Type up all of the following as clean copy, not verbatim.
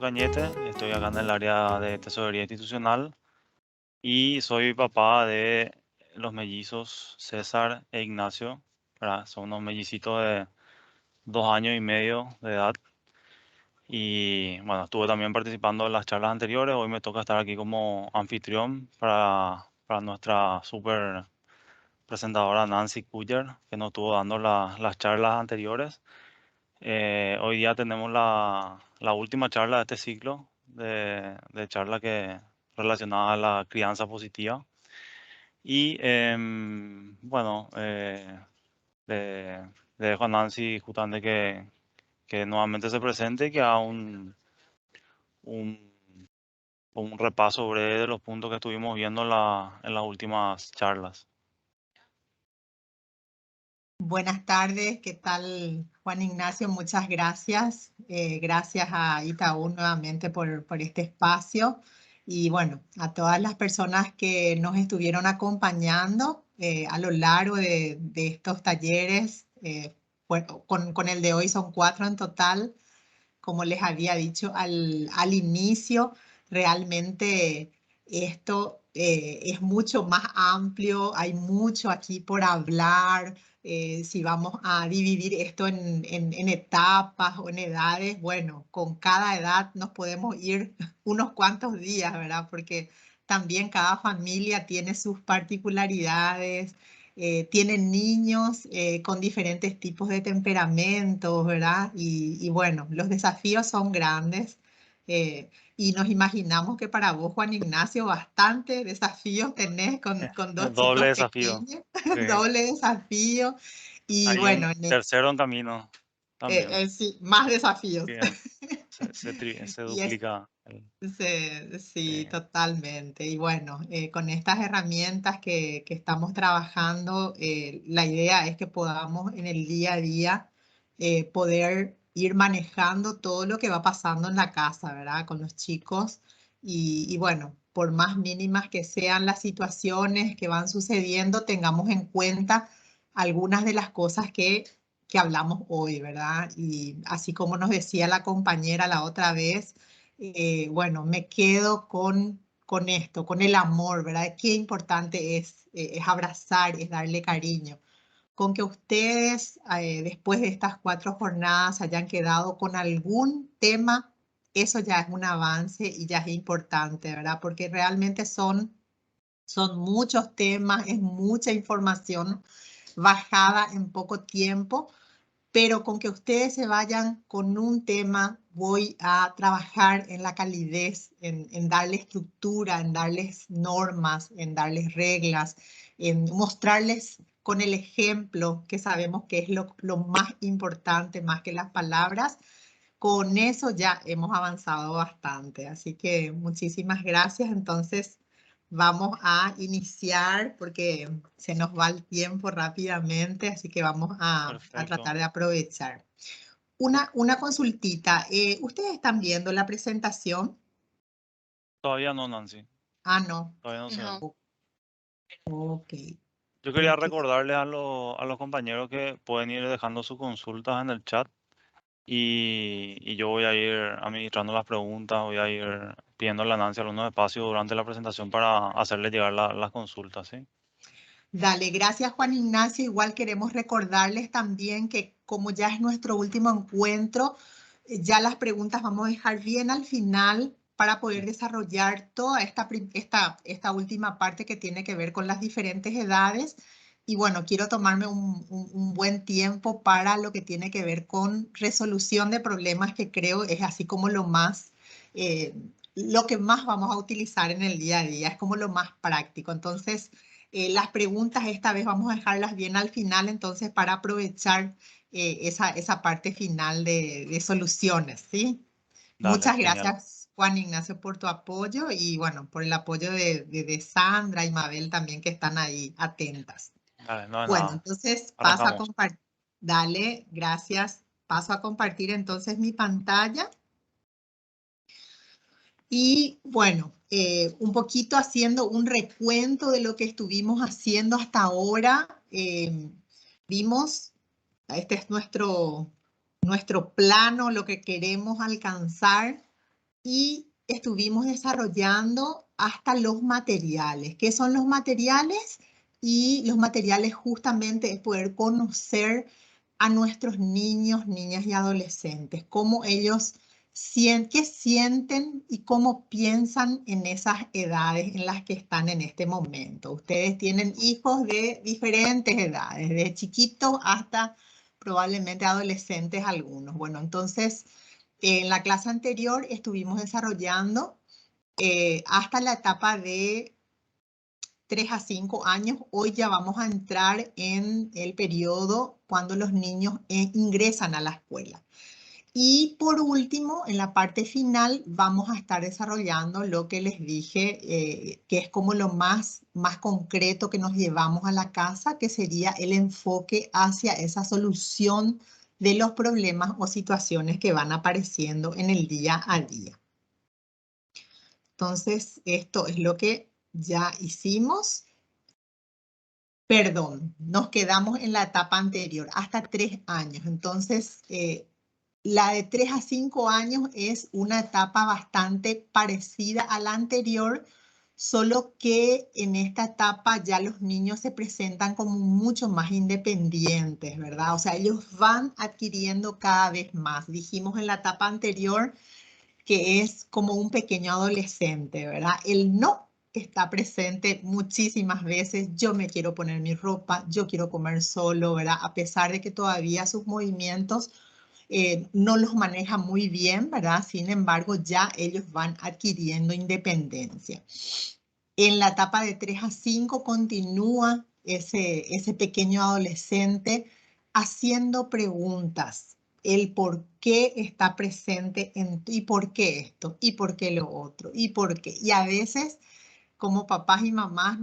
Cañete, estoy acá en el área de tesorería institucional y soy papá de los mellizos César e Ignacio, ¿verdad? Son unos mellicitos de 2 años y medio de edad y bueno, estuve también participando en las charlas anteriores. Hoy me toca estar aquí como anfitrión para nuestra super presentadora Nancy Cuyer, que nos estuvo dando las charlas anteriores. Hoy día tenemos la última charla de este ciclo de charla relacionada a la crianza positiva. Y bueno, le, le dejo a Nancy justamente que nuevamente se presente y que haga un, un repaso breve de los puntos que estuvimos viendo en las últimas charlas. Buenas tardes, ¿qué tal, Juan Ignacio? Muchas gracias. Gracias a Itaú nuevamente por este espacio y bueno, a todas las personas que nos estuvieron acompañando a lo largo de estos talleres. Bueno, con el de hoy son 4 en total. Como les había dicho al inicio, realmente esto es mucho más amplio, hay mucho aquí por hablar. Si vamos a dividir esto en etapas o en edades, bueno, con cada edad nos podemos ir unos cuantos días, ¿verdad? Porque también cada familia tiene sus particularidades. Tienen niños con diferentes tipos de temperamentos, ¿verdad? Y bueno, los desafíos son grandes. Y nos imaginamos que para vos, Juan Ignacio, bastante desafíos tenés con dos Doble chicos desafío. pequeños, Sí. doble desafío. Y Hay un bueno, tercero en camino también. sí, más desafíos. Sí, se Y es, duplica. Sí, Sí. sí, totalmente. Y bueno, con estas herramientas que estamos trabajando, la idea es que podamos en el día a día poder ir manejando todo lo que va pasando en la casa, ¿verdad? Con los chicos. Y bueno, por más mínimas que sean las situaciones que van sucediendo, tengamos en cuenta algunas de las cosas que hablamos hoy, ¿verdad? Y así como nos decía la compañera la otra vez, bueno, me quedo con esto, con el amor, ¿verdad? Qué importante es abrazar, es darle cariño. Con que ustedes, después de estas 4 jornadas, hayan quedado con algún tema, eso ya es un avance y ya es importante, ¿verdad? Porque realmente son muchos temas, es mucha información bajada en poco tiempo, pero con que ustedes se vayan con un tema, voy a trabajar en la calidez, en darle estructura, en darles normas, en darles reglas, en mostrarles con el ejemplo, que sabemos que es lo más importante, más que las palabras. Con eso ya hemos avanzado bastante. Así que muchísimas gracias. Entonces vamos a iniciar porque se nos va el tiempo rápidamente, así que vamos a Perfecto. tratar de aprovechar. Una consultita. ¿Ustedes están viendo la presentación? Todavía no, Nancy. Ah, no. Todavía no se ve. Ok. Yo quería Porque recordarles a los compañeros que pueden ir dejando sus consultas en el chat y yo voy a ir administrando las preguntas, voy a ir pidiendo a Nancy algunos espacios durante la presentación para hacerle llegar las consultas, ¿sí? dale, gracias Juan Ignacio. Igual queremos recordarles también que como ya es nuestro último encuentro, ya las preguntas vamos a dejar bien al final para poder desarrollar toda esta última parte que tiene que ver con las diferentes edades. Y bueno, quiero tomarme un buen tiempo para lo que tiene que ver con resolución de problemas, que creo es así como lo que más vamos a utilizar en el día a día, es como lo más práctico. Entonces, las preguntas esta vez vamos a dejarlas bien al final, entonces, para aprovechar esa parte final de soluciones, ¿sí? Dale, Muchas genial. gracias, Juan Ignacio, por tu apoyo y, bueno, por el apoyo de Sandra y Mabel también, que están ahí atentas. Dale, no es Bueno, nada. entonces paso a Arrancamos. compartir. Dale, gracias. Paso a compartir entonces mi pantalla. Y bueno, un poquito haciendo un recuento de lo que estuvimos haciendo hasta ahora. Vimos, este es nuestro plano, lo que queremos alcanzar. y estuvimos desarrollando hasta los materiales. ¿Qué son los materiales? Y los materiales justamente es poder conocer a nuestros niños, niñas y adolescentes, cómo ellos qué sienten y cómo piensan en esas edades en las que están en este momento. Ustedes tienen hijos de diferentes edades, de chiquitos hasta probablemente adolescentes algunos. Bueno, entonces en la clase anterior estuvimos desarrollando hasta la etapa de 3 a 5 años. Hoy ya vamos a entrar en el periodo cuando los niños ingresan a la escuela. Y por último, en la parte final, vamos a estar desarrollando lo que les dije, que es como lo más concreto que nos llevamos a la casa, que sería el enfoque hacia esa solución de los problemas o situaciones que van apareciendo en el día a día. Entonces, esto es lo que ya hicimos. Perdón, nos quedamos en la etapa anterior, hasta 3 años. Entonces, la de 3 a 5 años es una etapa bastante parecida a la anterior, solo que en esta etapa ya los niños se presentan como mucho más independientes, ¿verdad? O sea, ellos van adquiriendo cada vez más. Dijimos en la etapa anterior que es como un pequeño adolescente, ¿verdad? El no está presente muchísimas veces. Yo me quiero poner mi ropa, yo quiero comer solo, ¿verdad? A pesar de que todavía sus movimientos no los maneja muy bien, ¿verdad? Sin embargo, ya ellos van adquiriendo independencia. En la etapa de 3 a 5 continúa ese pequeño adolescente haciendo preguntas. El por qué está presente y por qué esto, y por qué lo otro, y por qué. Y a veces, como papás y mamás,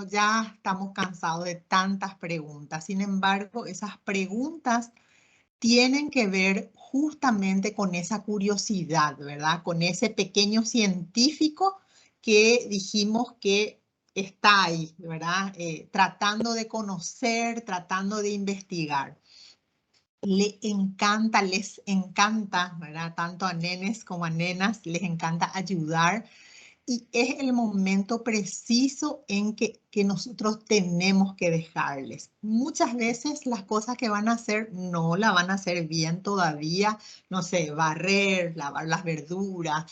ya estamos cansados de tantas preguntas. Sin embargo, esas preguntas tienen que ver justamente con esa curiosidad, ¿verdad? Con ese pequeño científico que dijimos que está ahí, ¿verdad? Tratando de conocer, tratando de investigar. Les encanta, ¿verdad? Tanto a nenes como a nenas, les encanta ayudar y es el momento preciso en que nosotros tenemos que dejarles. Muchas veces las cosas que van a hacer no la van a hacer bien todavía, no sé, barrer, lavar las verduras,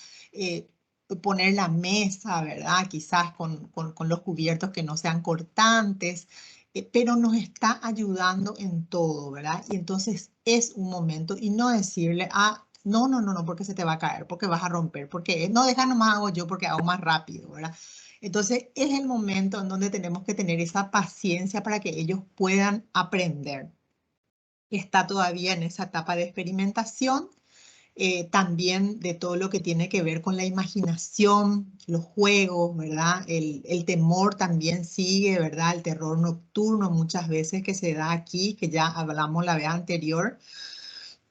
poner la mesa, ¿verdad? Quizás con los cubiertos que no sean cortantes, pero nos está ayudando en todo, ¿verdad? Y entonces es un momento y no decirle, no, no, no, no, porque se te va a caer, porque vas a romper, porque no, deja nomás hago yo porque hago más rápido, ¿verdad? Entonces es el momento en donde tenemos que tener esa paciencia para que ellos puedan aprender. Está todavía en esa etapa de experimentación, también de todo lo que tiene que ver con la imaginación, los juegos, ¿verdad? El temor también sigue, ¿verdad? El terror nocturno muchas veces que se da aquí, que ya hablamos la vez anterior.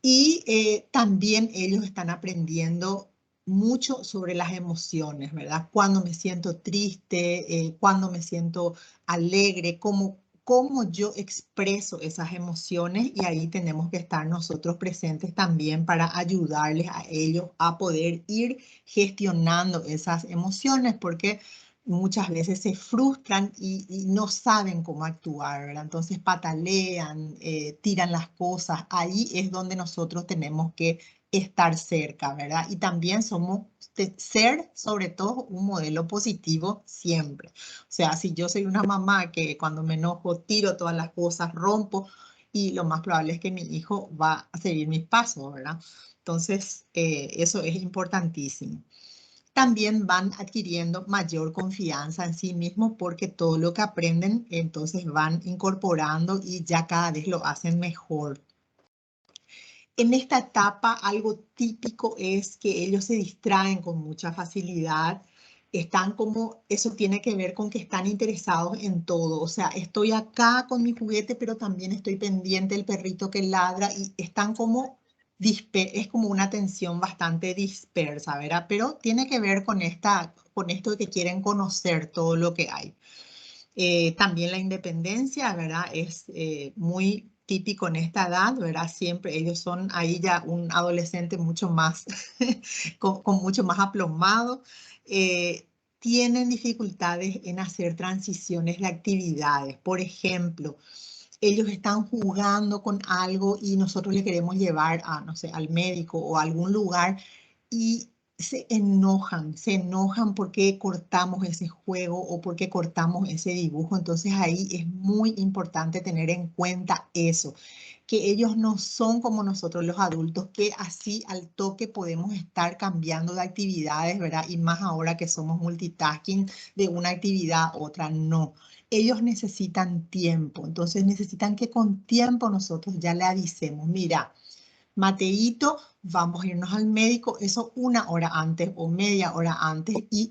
Y también ellos están aprendiendo mucho sobre las emociones, ¿verdad? Cuando me siento triste, cuando me siento alegre, cómo yo expreso esas emociones y ahí tenemos que estar nosotros presentes también para ayudarles a ellos a poder ir gestionando esas emociones porque muchas veces se frustran y no saben cómo actuar, ¿verdad? Entonces patalean, tiran las cosas. Ahí es donde nosotros tenemos que estar cerca, ¿verdad? Y también somos ser, sobre todo, un modelo positivo siempre. O sea, si yo soy una mamá que cuando me enojo tiro todas las cosas, rompo, y lo más probable es que mi hijo va a seguir mis pasos, ¿verdad? Entonces, eso es importantísimo. También van adquiriendo mayor confianza en sí mismos porque todo lo que aprenden entonces van incorporando y ya cada vez lo hacen mejor. En esta etapa algo típico es que ellos se distraen con mucha facilidad, están como, eso tiene que ver con que están interesados en todo, o sea, estoy acá con mi juguete, pero también estoy pendiente del perrito que ladra y están como, es como una atención bastante dispersa, ¿verdad? Pero tiene que ver con esto de que quieren conocer todo lo que hay. También la independencia, ¿verdad? Es muy típico en esta edad, ¿verdad? Siempre ellos son ahí ya un adolescente mucho más, con mucho más aplomado. Tienen dificultades en hacer transiciones de actividades. Por ejemplo, ellos están jugando con algo y nosotros le queremos llevar a, no sé, al médico o a algún lugar y se enojan porque cortamos ese juego o porque cortamos ese dibujo. Entonces ahí es muy importante tener en cuenta eso, que ellos no son como nosotros los adultos, que así al toque podemos estar cambiando de actividades, ¿verdad? Y más ahora que somos multitasking de una actividad a otra, no. Ellos necesitan tiempo, entonces necesitan que con tiempo nosotros ya le avisemos, mira, Mateíto, vamos a irnos al médico, eso 1 hora antes o media hora antes y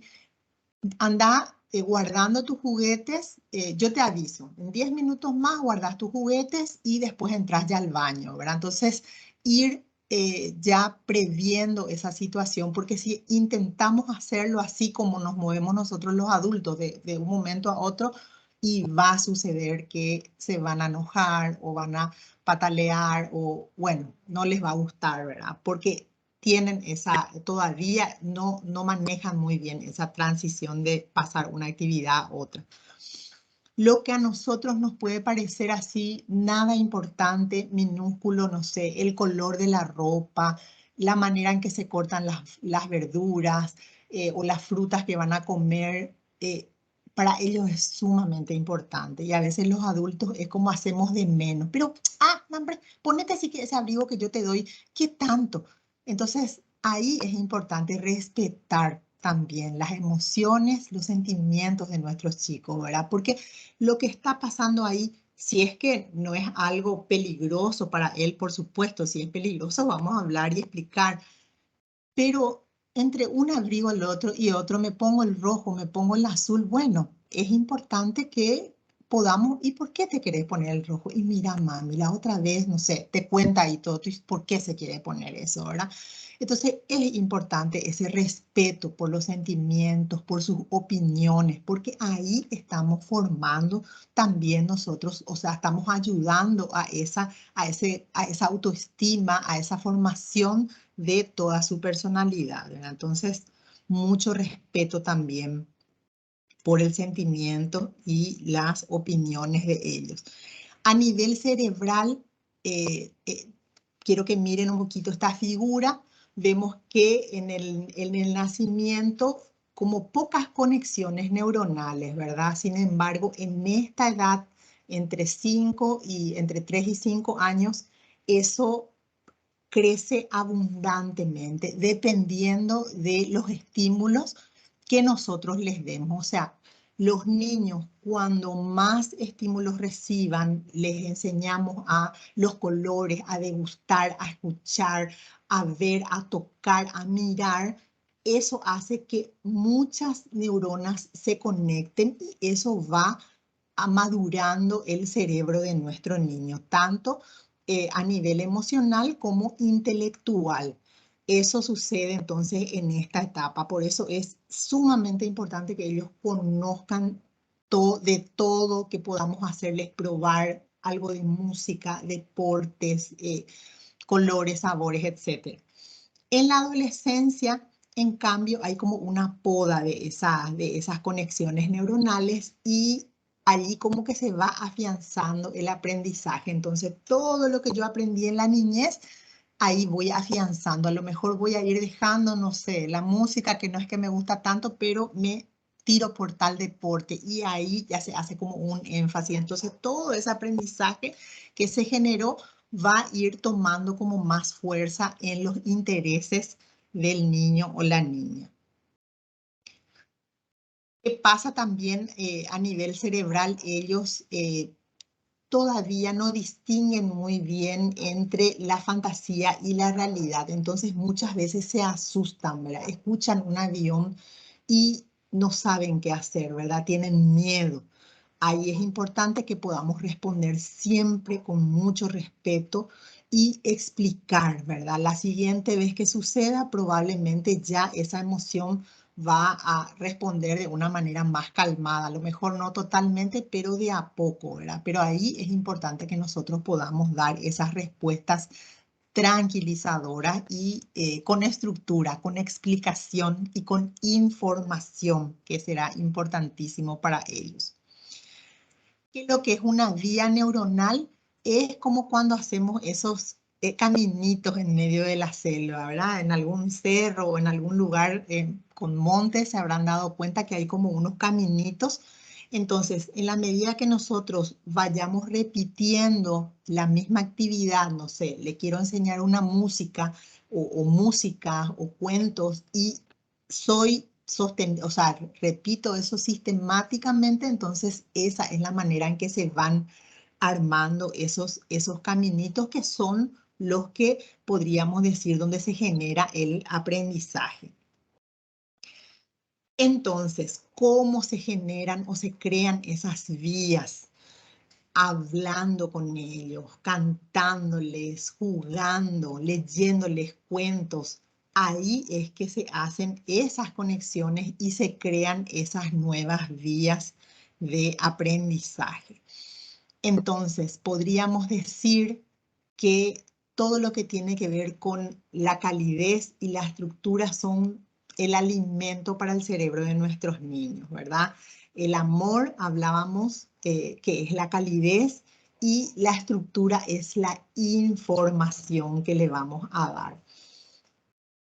anda guardando tus juguetes, yo te aviso, en 10 minutos más guardas tus juguetes y después entras ya al baño, ¿verdad? Entonces, ir ya previendo esa situación, porque si intentamos hacerlo así como nos movemos nosotros los adultos de un momento a otro, y va a suceder que se van a enojar o van a patalear o, bueno, no les va a gustar, ¿verdad? Porque tienen esa, todavía no manejan muy bien esa transición de pasar una actividad a otra. Lo que a nosotros nos puede parecer así, nada importante, minúsculo, no sé, el color de la ropa, la manera en que se cortan las verduras o las frutas que van a comer, para ellos es sumamente importante. Y a veces los adultos es como hacemos de menos. Pero, hombre, ponete así que ese abrigo que yo te doy, ¿qué tanto? Entonces, ahí es importante respetar también las emociones, los sentimientos de nuestros chicos, ¿verdad? Porque lo que está pasando ahí, si es que no es algo peligroso para él, por supuesto, si es peligroso, vamos a hablar y explicar, pero entre un abrigo al otro y otro, me pongo el rojo, me pongo el azul, bueno, es importante que podamos, ¿y por qué te querés poner el rojo? Y mira, mami, la otra vez, no sé, te cuenta ahí todo, por qué se quiere poner eso, ¿verdad? Entonces es importante ese respeto por los sentimientos, por sus opiniones, porque ahí estamos formando también nosotros, o sea, estamos ayudando a esa autoestima, a esa formación de toda su personalidad, ¿verdad? Entonces, mucho respeto también por el sentimiento y las opiniones de ellos. A nivel cerebral, quiero que miren un poquito esta figura. Vemos que en el nacimiento, como pocas conexiones neuronales, ¿verdad? Sin embargo, en esta edad, entre 3 y 5 años, eso crece abundantemente dependiendo de los estímulos que nosotros les demos. O sea, los niños, cuando más estímulos reciban, les enseñamos a los colores, a degustar, a escuchar, a ver, a tocar, a mirar. Eso hace que muchas neuronas se conecten y eso va madurando el cerebro de nuestro niño, tanto a nivel emocional como intelectual. Eso sucede entonces en esta etapa, por eso es sumamente importante que ellos conozcan de todo, que podamos hacerles probar algo de música, deportes, colores, sabores, etc. En la adolescencia, en cambio, hay como una poda de esas conexiones neuronales y allí como que se va afianzando el aprendizaje. Entonces, todo lo que yo aprendí en la niñez, ahí voy afianzando. A lo mejor voy a ir dejando, no sé, la música que no es que me gusta tanto, pero me tiro por tal deporte y ahí ya se hace como un énfasis. Entonces, todo ese aprendizaje que se generó va a ir tomando como más fuerza en los intereses del niño o la niña. ¿Qué pasa también a nivel cerebral? Ellos todavía no distinguen muy bien entre la fantasía y la realidad. Entonces muchas veces se asustan, ¿verdad? Escuchan un avión y no saben qué hacer, ¿verdad? Tienen miedo. Ahí es importante que podamos responder siempre con mucho respeto y explicar, ¿verdad? La siguiente vez que suceda, probablemente ya esa emoción va a responder de una manera más calmada, a lo mejor no totalmente, pero de a poco, ¿verdad? Pero ahí es importante que nosotros podamos dar esas respuestas tranquilizadoras y con estructura, con explicación y con información, que será importantísimo para ellos. Que lo que es una vía neuronal es como cuando hacemos esos caminitos en medio de la selva, ¿verdad? En algún cerro o en algún lugar con montes se habrán dado cuenta que hay como unos caminitos. Entonces, en la medida que nosotros vayamos repitiendo la misma actividad, no sé, le quiero enseñar una música o música o cuentos y o sea, repito eso sistemáticamente, entonces esa es la manera en que se van armando esos caminitos que son los que podríamos decir donde se genera el aprendizaje. Entonces, ¿cómo se generan o se crean esas vías? Hablando con ellos, cantándoles, jugando, leyéndoles cuentos. Ahí es que se hacen esas conexiones y se crean esas nuevas vías de aprendizaje. Entonces, podríamos decir que todo lo que tiene que ver con la calidez y la estructura son el alimento para el cerebro de nuestros niños, ¿verdad? El amor, hablábamos, que es la calidez y la estructura es la información que le vamos a dar.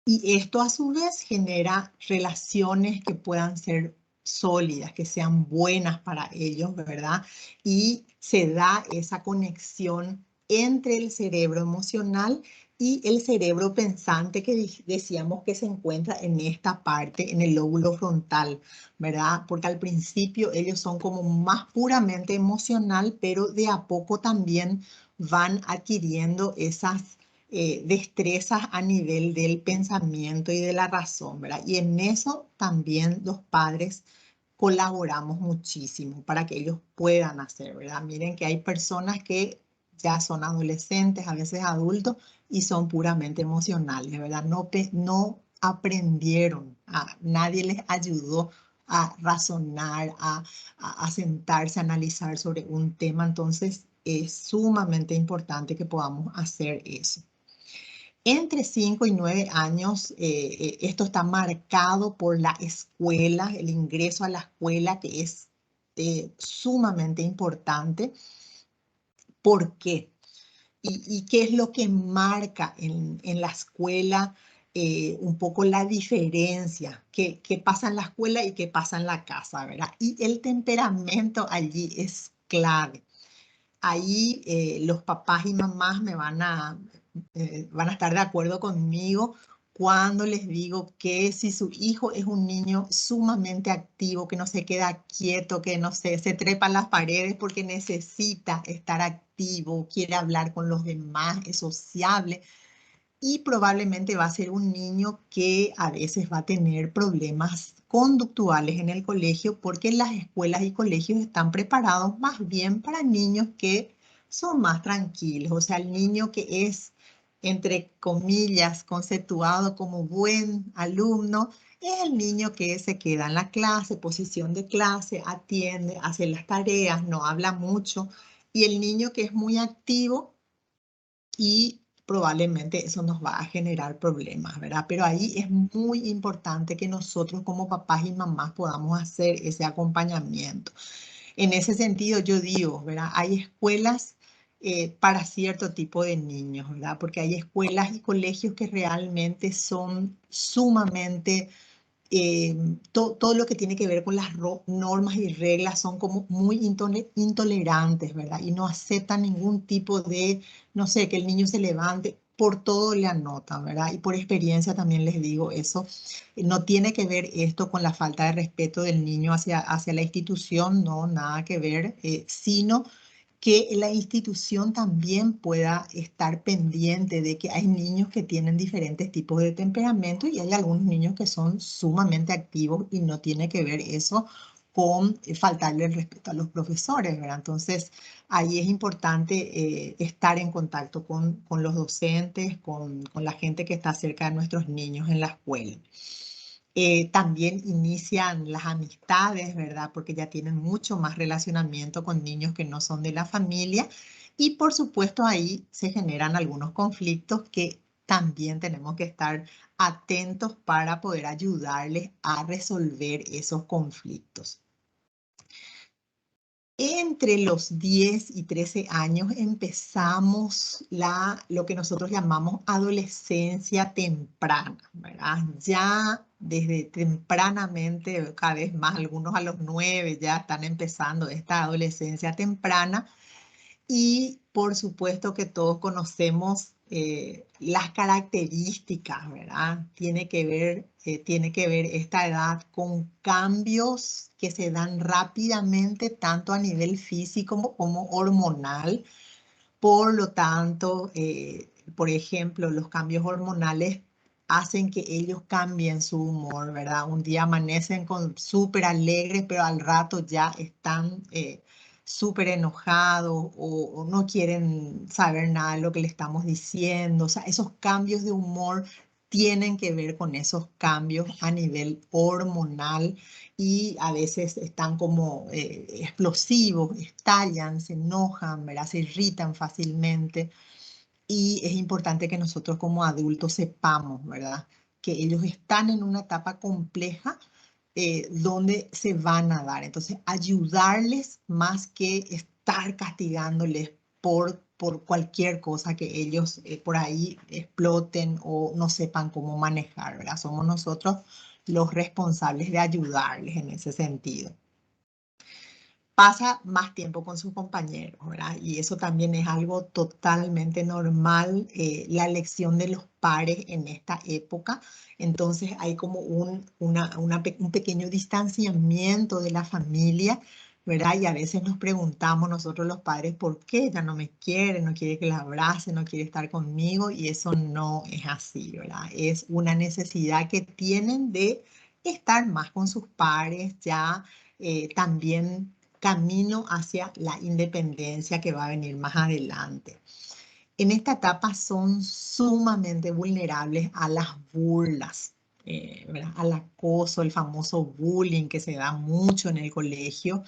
Y esto a su vez genera relaciones que puedan ser sólidas, que sean buenas para ellos, ¿verdad? Y se da esa conexión entre el cerebro emocional y el cerebro pensante que decíamos que se encuentra en esta parte, en el lóbulo frontal, ¿verdad? Porque al principio ellos son como más puramente emocional, pero de a poco también van adquiriendo esas destrezas a nivel del pensamiento y de la razón, ¿verdad? Y en eso también los padres colaboramos muchísimo para que ellos puedan hacer, ¿verdad? Miren que hay personas que ya son adolescentes, a veces adultos, y son puramente emocionales, ¿verdad? No aprendieron, nadie les ayudó a razonar, a sentarse, a analizar sobre un tema, entonces es sumamente importante que podamos hacer eso. Entre 5 y 9 años, esto está marcado por la escuela, el ingreso a la escuela, que es sumamente importante. ¿Por qué? Y qué es lo que marca en la escuela un poco la diferencia, qué pasa en la escuela y qué pasa en la casa, ¿verdad? Y el temperamento allí es clave. Ahí los papás y mamás van a estar de acuerdo conmigo cuando les digo que si su hijo es un niño sumamente activo, que no se queda quieto, que no se trepa en las paredes porque necesita estar activo, quiere hablar con los demás, es sociable, y probablemente va a ser un niño que a veces va a tener problemas conductuales en el colegio porque las escuelas y colegios están preparados más bien para niños que son más tranquilos. O sea, el niño que es, entre comillas, conceptuado como buen alumno, es el niño que se queda en la clase, posición de clase, atiende, hace las tareas, no habla mucho. Y el niño que es muy activo y probablemente eso nos va a generar problemas, ¿verdad? Pero ahí es muy importante que nosotros como papás y mamás podamos hacer ese acompañamiento. En ese sentido, yo digo, ¿verdad? Hay escuelas para cierto tipo de niños, ¿verdad? Porque hay escuelas y colegios que realmente son sumamente todo lo que tiene que ver con las normas y reglas son como muy intolerantes, ¿verdad? Y no aceptan ningún tipo de, no sé, que el niño se levante, por todo le anotan, ¿verdad? Y por experiencia también les digo eso, no tiene que ver esto con la falta de respeto del niño hacia la institución, no, nada que ver, sino que la institución también pueda estar pendiente de que hay niños que tienen diferentes tipos de temperamento y hay algunos niños que son sumamente activos y no tiene que ver eso con faltarle el respeto a los profesores, ¿verdad? Entonces, ahí es importante estar en contacto con los docentes, con la gente que está cerca de nuestros niños en la escuela. También inician las amistades, ¿verdad? Porque ya tienen mucho más relacionamiento con niños que no son de la familia. Y por supuesto ahí se generan algunos conflictos que también tenemos que estar atentos para poder ayudarles a resolver esos conflictos. Entre los 10 y 13 años empezamos lo que nosotros llamamos adolescencia temprana, ¿verdad? Ya desde tempranamente, cada vez más, algunos a los 9 ya están empezando esta adolescencia temprana. Y por supuesto que todos conocemos las características, ¿verdad? Tiene que ver esta edad con cambios que se dan rápidamente, tanto a nivel físico como hormonal. Por lo tanto, por ejemplo, los cambios hormonales hacen que ellos cambien su humor, ¿verdad? Un día amanecen súper alegres, pero al rato ya están súper enojados o no quieren saber nada de lo que le estamos diciendo. O sea, esos cambios de humor tienen que ver con esos cambios a nivel hormonal y a veces están como explosivos, estallan, se enojan, ¿verdad? Se irritan fácilmente y es importante que nosotros como adultos sepamos, ¿verdad? Que ellos están en una etapa compleja donde se van a dar. Entonces, ayudarles más que estar castigándoles por cualquier cosa que ellos por ahí exploten o no sepan cómo manejar, ¿verdad? Somos nosotros los responsables de ayudarles en ese sentido. Pasa más tiempo con sus compañeros, ¿verdad? Y eso también es algo totalmente normal, la elección de los pares en esta época. Entonces hay como un pequeño distanciamiento de la familia, ¿verdad? Y a veces nos preguntamos nosotros los padres, ¿por qué ella no me quiere, no quiere que la abrace, no quiere estar conmigo? Y eso no es así, ¿verdad? Es una necesidad que tienen de estar más con sus pares, ya también camino hacia la independencia que va a venir más adelante. En esta etapa son sumamente vulnerables a las burlas, al acoso, el famoso bullying que se da mucho en el colegio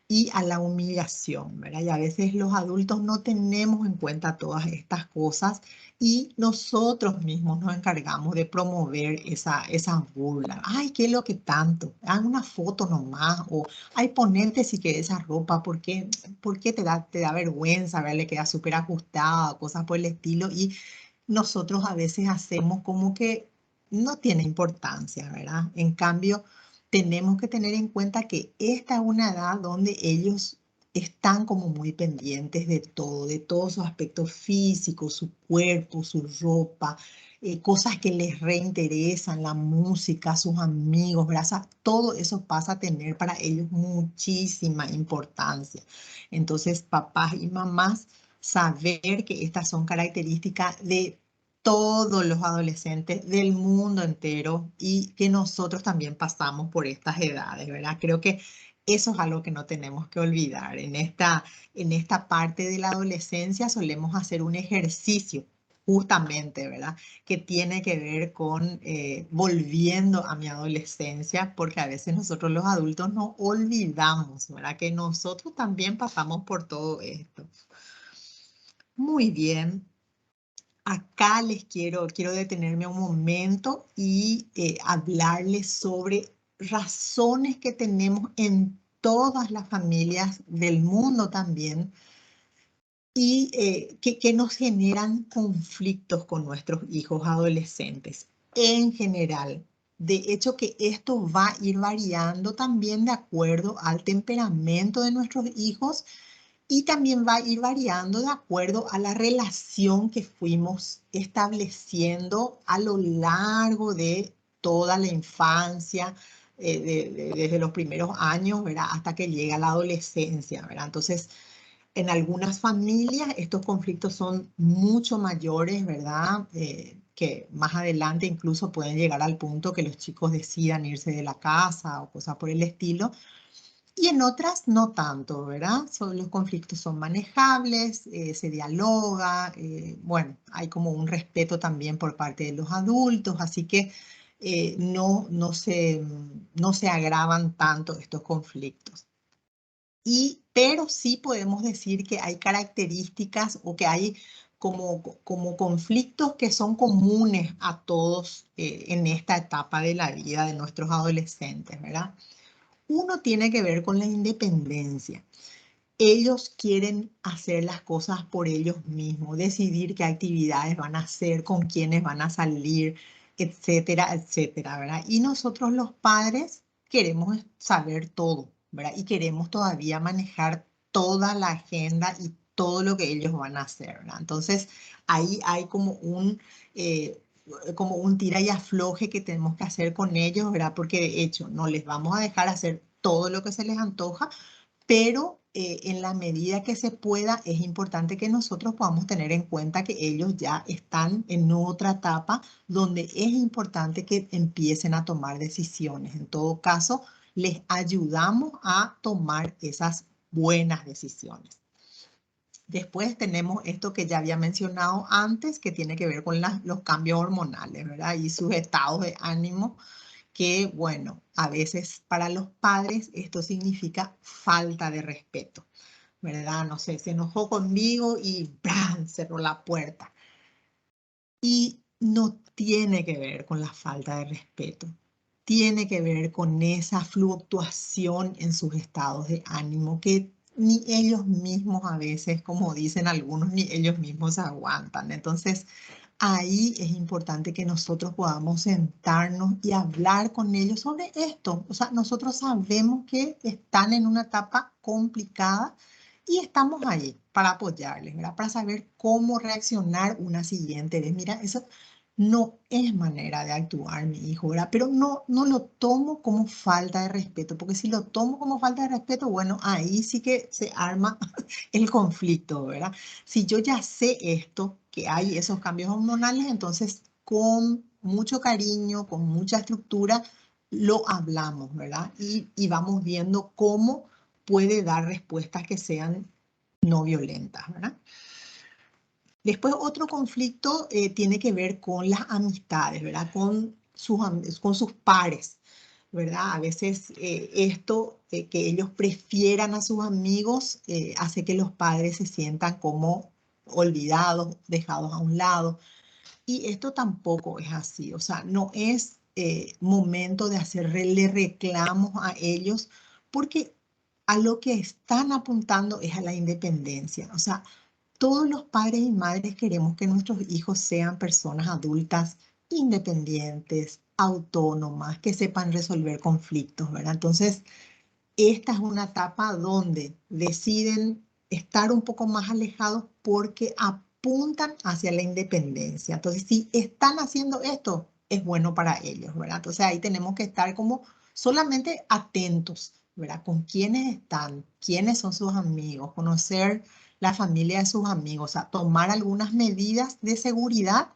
y a la humillación, ¿verdad? Y a veces los adultos no tenemos en cuenta todas estas cosas y nosotros mismos nos encargamos de promover esa burla. Ay, ¿qué es lo que tanto? Haz una foto nomás o, ay, ponerte si quieres esa ropa, por qué te da vergüenza, ¿verdad? Le queda súper ajustada, cosas por el estilo y nosotros a veces hacemos como que no tiene importancia, ¿verdad? En cambio, tenemos que tener en cuenta que esta es una edad donde ellos están como muy pendientes de todos sus aspectos físicos, su cuerpo, su ropa, cosas que les reinteresan, la música, sus amigos, ¿verdad? O sea, todo eso pasa a tener para ellos muchísima importancia. Entonces, papás y mamás, saber que estas son características de todos los adolescentes del mundo entero y que nosotros también pasamos por estas edades, ¿verdad? Creo que eso es algo que no tenemos que olvidar. En esta parte de la adolescencia solemos hacer un ejercicio justamente, ¿verdad? Que tiene que ver con volviendo a mi adolescencia, porque a veces nosotros los adultos nos olvidamos, ¿verdad? Que nosotros también pasamos por todo esto. Muy bien. Acá quiero detenerme un momento y hablarles sobre razones que tenemos en todas las familias del mundo también y que nos generan conflictos con nuestros hijos adolescentes en general. De hecho, que esto va a ir variando también de acuerdo al temperamento de nuestros hijos y también va a ir variando de acuerdo a la relación que fuimos estableciendo a lo largo de toda la infancia, desde los primeros años, ¿verdad? Hasta que llega la adolescencia, ¿verdad? Entonces, en algunas familias estos conflictos son mucho mayores, ¿verdad? Que más adelante incluso pueden llegar al punto que los chicos decidan irse de la casa o cosas por el estilo. Y en otras no tanto, ¿verdad? Los conflictos son manejables, se dialoga, bueno, hay como un respeto también por parte de los adultos, así que no se agravan tanto estos conflictos. Pero sí podemos decir que hay características o que hay como conflictos que son comunes a todos en esta etapa de la vida de nuestros adolescentes, ¿verdad? Uno tiene que ver con la independencia. Ellos quieren hacer las cosas por ellos mismos, decidir qué actividades van a hacer, con quiénes van a salir, etcétera, etcétera, ¿verdad? Y nosotros los padres queremos saber todo, ¿verdad? Y queremos todavía manejar toda la agenda y todo lo que ellos van a hacer, ¿verdad? Entonces, ahí hay como un tira y afloje que tenemos que hacer con ellos, ¿verdad? Porque de hecho no les vamos a dejar hacer todo lo que se les antoja, pero en la medida que se pueda, es importante que nosotros podamos tener en cuenta que ellos ya están en otra etapa donde es importante que empiecen a tomar decisiones. En todo caso, les ayudamos a tomar esas buenas decisiones. Después tenemos esto que ya había mencionado antes, que tiene que ver con los cambios hormonales, ¿verdad? Y sus estados de ánimo que, bueno, a veces para los padres esto significa falta de respeto, ¿verdad? No sé, se enojó conmigo y ¡bran! Cerró la puerta. Y no tiene que ver con la falta de respeto, tiene que ver con esa fluctuación en sus estados de ánimo que ni ellos mismos a veces, como dicen algunos, ni ellos mismos aguantan. Entonces, ahí es importante que nosotros podamos sentarnos y hablar con ellos sobre esto. O sea, nosotros sabemos que están en una etapa complicada y estamos ahí para apoyarles, ¿verdad? Para saber cómo reaccionar una siguiente vez. Mira, eso no es manera de actuar, mi hijo, ¿verdad? Pero no lo tomo como falta de respeto, porque si lo tomo como falta de respeto, bueno, ahí sí que se arma el conflicto, ¿verdad? Si yo ya sé esto, que hay esos cambios hormonales, entonces con mucho cariño, con mucha estructura, lo hablamos, ¿verdad? Y vamos viendo cómo puede dar respuestas que sean no violentas, ¿verdad? Después otro conflicto tiene que ver con las amistades, ¿verdad? Con sus pares, ¿verdad? A veces esto que ellos prefieran a sus amigos hace que los padres se sientan como olvidados, dejados a un lado. Y esto tampoco es así, o sea, no es momento de hacerle reclamos a ellos porque a lo que están apuntando es a la independencia. O sea, todos los padres y madres queremos que nuestros hijos sean personas adultas independientes, autónomas, que sepan resolver conflictos, ¿verdad? Entonces, esta es una etapa donde deciden estar un poco más alejados porque apuntan hacia la independencia. Entonces, si están haciendo esto, es bueno para ellos, ¿verdad? Entonces, ahí tenemos que estar como solamente atentos, ¿verdad? Con quiénes están, quiénes son sus amigos, conocer la familia de sus amigos, o sea, tomar algunas medidas de seguridad,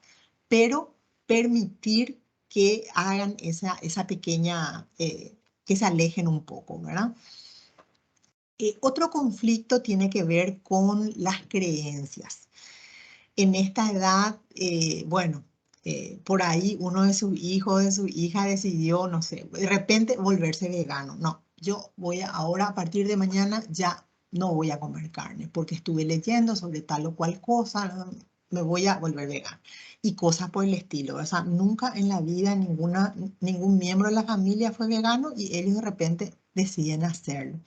pero permitir que hagan esa pequeña que se alejen un poco, ¿verdad? Otro conflicto tiene que ver con las creencias. En esta edad, bueno, por ahí uno de sus hijos, de su hija decidió, no sé, de repente volverse vegano. No, yo voy ahora a partir de mañana ya no voy a comer carne porque estuve leyendo sobre tal o cual cosa, ¿no? Me voy a volver vegano. Y cosas por el estilo. O sea, nunca en la vida ningún miembro de la familia fue vegano y ellos de repente deciden hacerlo.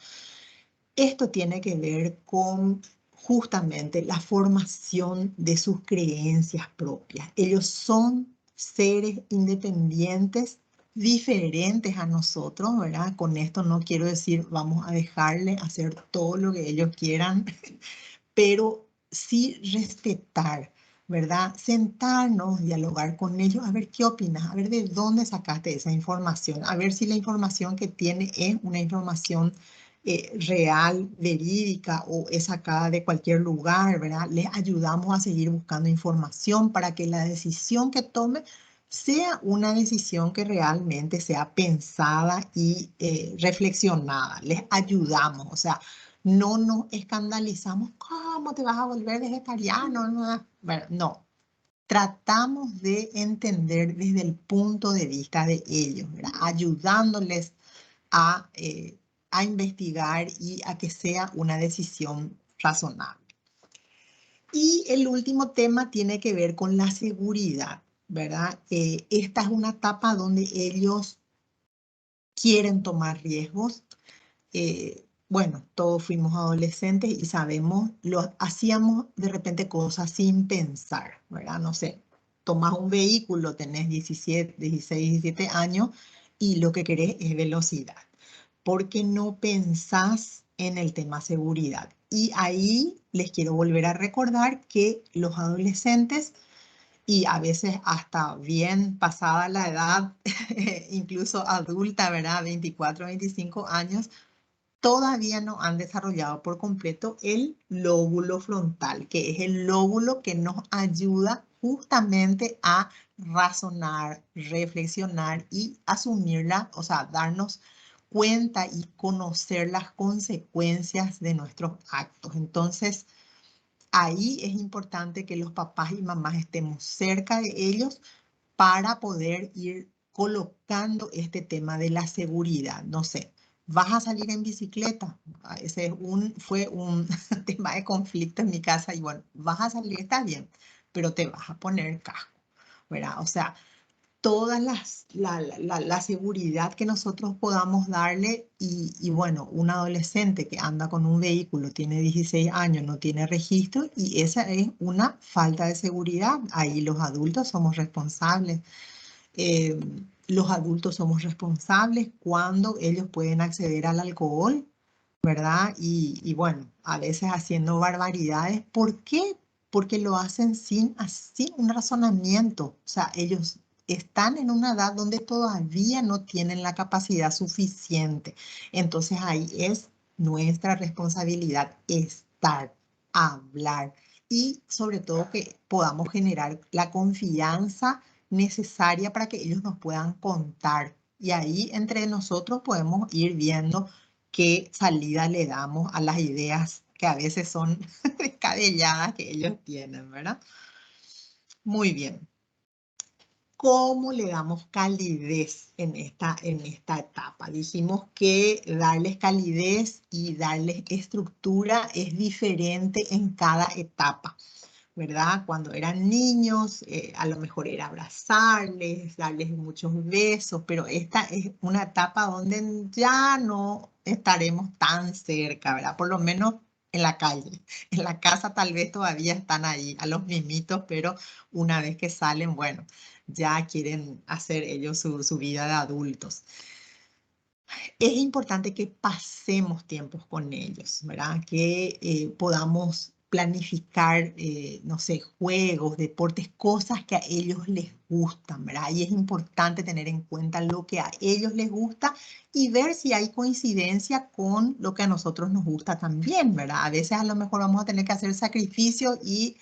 Esto tiene que ver con justamente la formación de sus creencias propias. Ellos son seres independientes, diferentes a nosotros, ¿verdad? Con esto no quiero decir vamos a dejarle hacer todo lo que ellos quieran, pero sí respetar, ¿verdad? Sentarnos, dialogar con ellos, a ver qué opinas, a ver de dónde sacaste esa información, a ver si la información que tiene es una información real, verídica o es sacada de cualquier lugar, ¿verdad? Les ayudamos a seguir buscando información para que la decisión que tome sea una decisión que realmente sea pensada y reflexionada. Les ayudamos, o sea, no nos escandalizamos. ¿Cómo te vas a volver vegetariano? No, bueno, no. tratamos de entender desde el punto de vista de ellos, ¿verdad? Ayudándoles a investigar y a que sea una decisión razonable. Y el último tema tiene que ver con la seguridad, ¿verdad? Esta es una etapa donde ellos quieren tomar riesgos. Bueno, todos fuimos adolescentes y sabemos, hacíamos de repente cosas sin pensar, ¿verdad? No sé, tomas un vehículo, tenés 17, 16, 17 años y lo que querés es velocidad, porque no pensás en el tema seguridad. Y ahí les quiero volver a recordar que los adolescentes y a veces hasta bien pasada la edad, incluso adulta, ¿verdad? 24, 25 años, todavía no han desarrollado por completo el lóbulo frontal, que es el lóbulo que nos ayuda justamente a razonar, reflexionar y asumirla, o sea, darnos cuenta y conocer las consecuencias de nuestros actos. Entonces, ahí es importante que los papás y mamás estemos cerca de ellos para poder ir colocando este tema de la seguridad. No sé, ¿vas a salir en bicicleta? Ese fue un tema de conflicto en mi casa y bueno, vas a salir, está bien, pero te vas a poner casco, ¿verdad? O sea, toda la seguridad que nosotros podamos darle y bueno, un adolescente que anda con un vehículo, tiene 16 años, no tiene registro y esa es una falta de seguridad. Ahí los adultos somos responsables. Eh, los adultos somos responsables cuando ellos pueden acceder al alcohol, ¿verdad? Y bueno, a veces haciendo barbaridades. ¿Por qué? Porque lo hacen sin un razonamiento. O sea, ellos están en una edad donde todavía no tienen la capacidad suficiente. Entonces ahí es nuestra responsabilidad estar, hablar y sobre todo que podamos generar la confianza necesaria para que ellos nos puedan contar. Y ahí entre nosotros podemos ir viendo qué salida le damos a las ideas que a veces son descabelladas que ellos tienen, ¿verdad? Muy bien. ¿Cómo le damos calidez en esta etapa? Dijimos que darles calidez y darles estructura es diferente en cada etapa, ¿verdad? Cuando eran niños, a lo mejor era abrazarles, darles muchos besos, pero esta es una etapa donde ya no estaremos tan cerca, ¿verdad? Por lo menos en la calle. En la casa tal vez todavía están ahí, a los mimitos, pero una vez que salen, bueno, ya quieren hacer ellos su vida de adultos. Es importante que pasemos tiempos con ellos, ¿verdad? Que podamos planificar, no sé, juegos, deportes, cosas que a ellos les gustan, ¿verdad? Y es importante tener en cuenta lo que a ellos les gusta y ver si hay coincidencia con lo que a nosotros nos gusta también, ¿verdad? A veces a lo mejor vamos a tener que hacer sacrificios y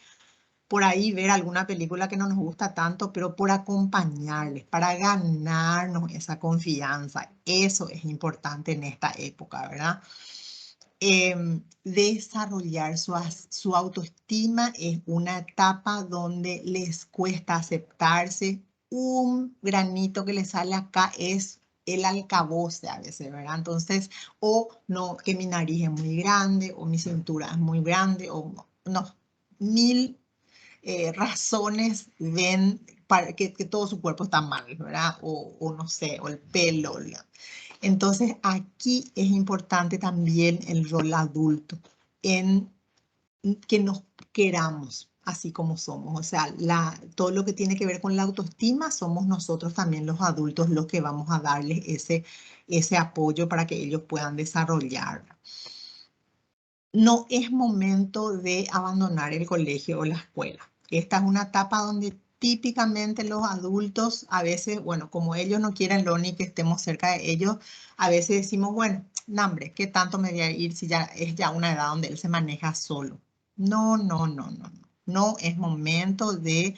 por ahí ver alguna película que no nos gusta tanto, pero por acompañarles, para ganarnos esa confianza. Eso es importante en esta época, ¿verdad? Desarrollar su autoestima es una etapa donde les cuesta aceptarse. Un granito que les sale acá es el alcaboce a veces, ¿verdad? Entonces, o no, que mi nariz es muy grande, o mi cintura es muy grande, o no, mil razones ven para que todo su cuerpo está mal, ¿verdad? O no sé, o el pelo. Entonces, aquí es importante también el rol adulto en que nos queramos así como somos. O sea, todo lo que tiene que ver con la autoestima, somos nosotros también los adultos los que vamos a darles ese apoyo para que ellos puedan desarrollar. No es momento de abandonar el colegio o la escuela. Esta es una etapa donde típicamente los adultos, a veces, bueno, como ellos no quieren lo ni que estemos cerca de ellos, a veces decimos, bueno, no, hombre, ¿qué tanto me voy a ir si ya es ya una edad donde él se maneja solo? No, no, no, no, no. No es momento de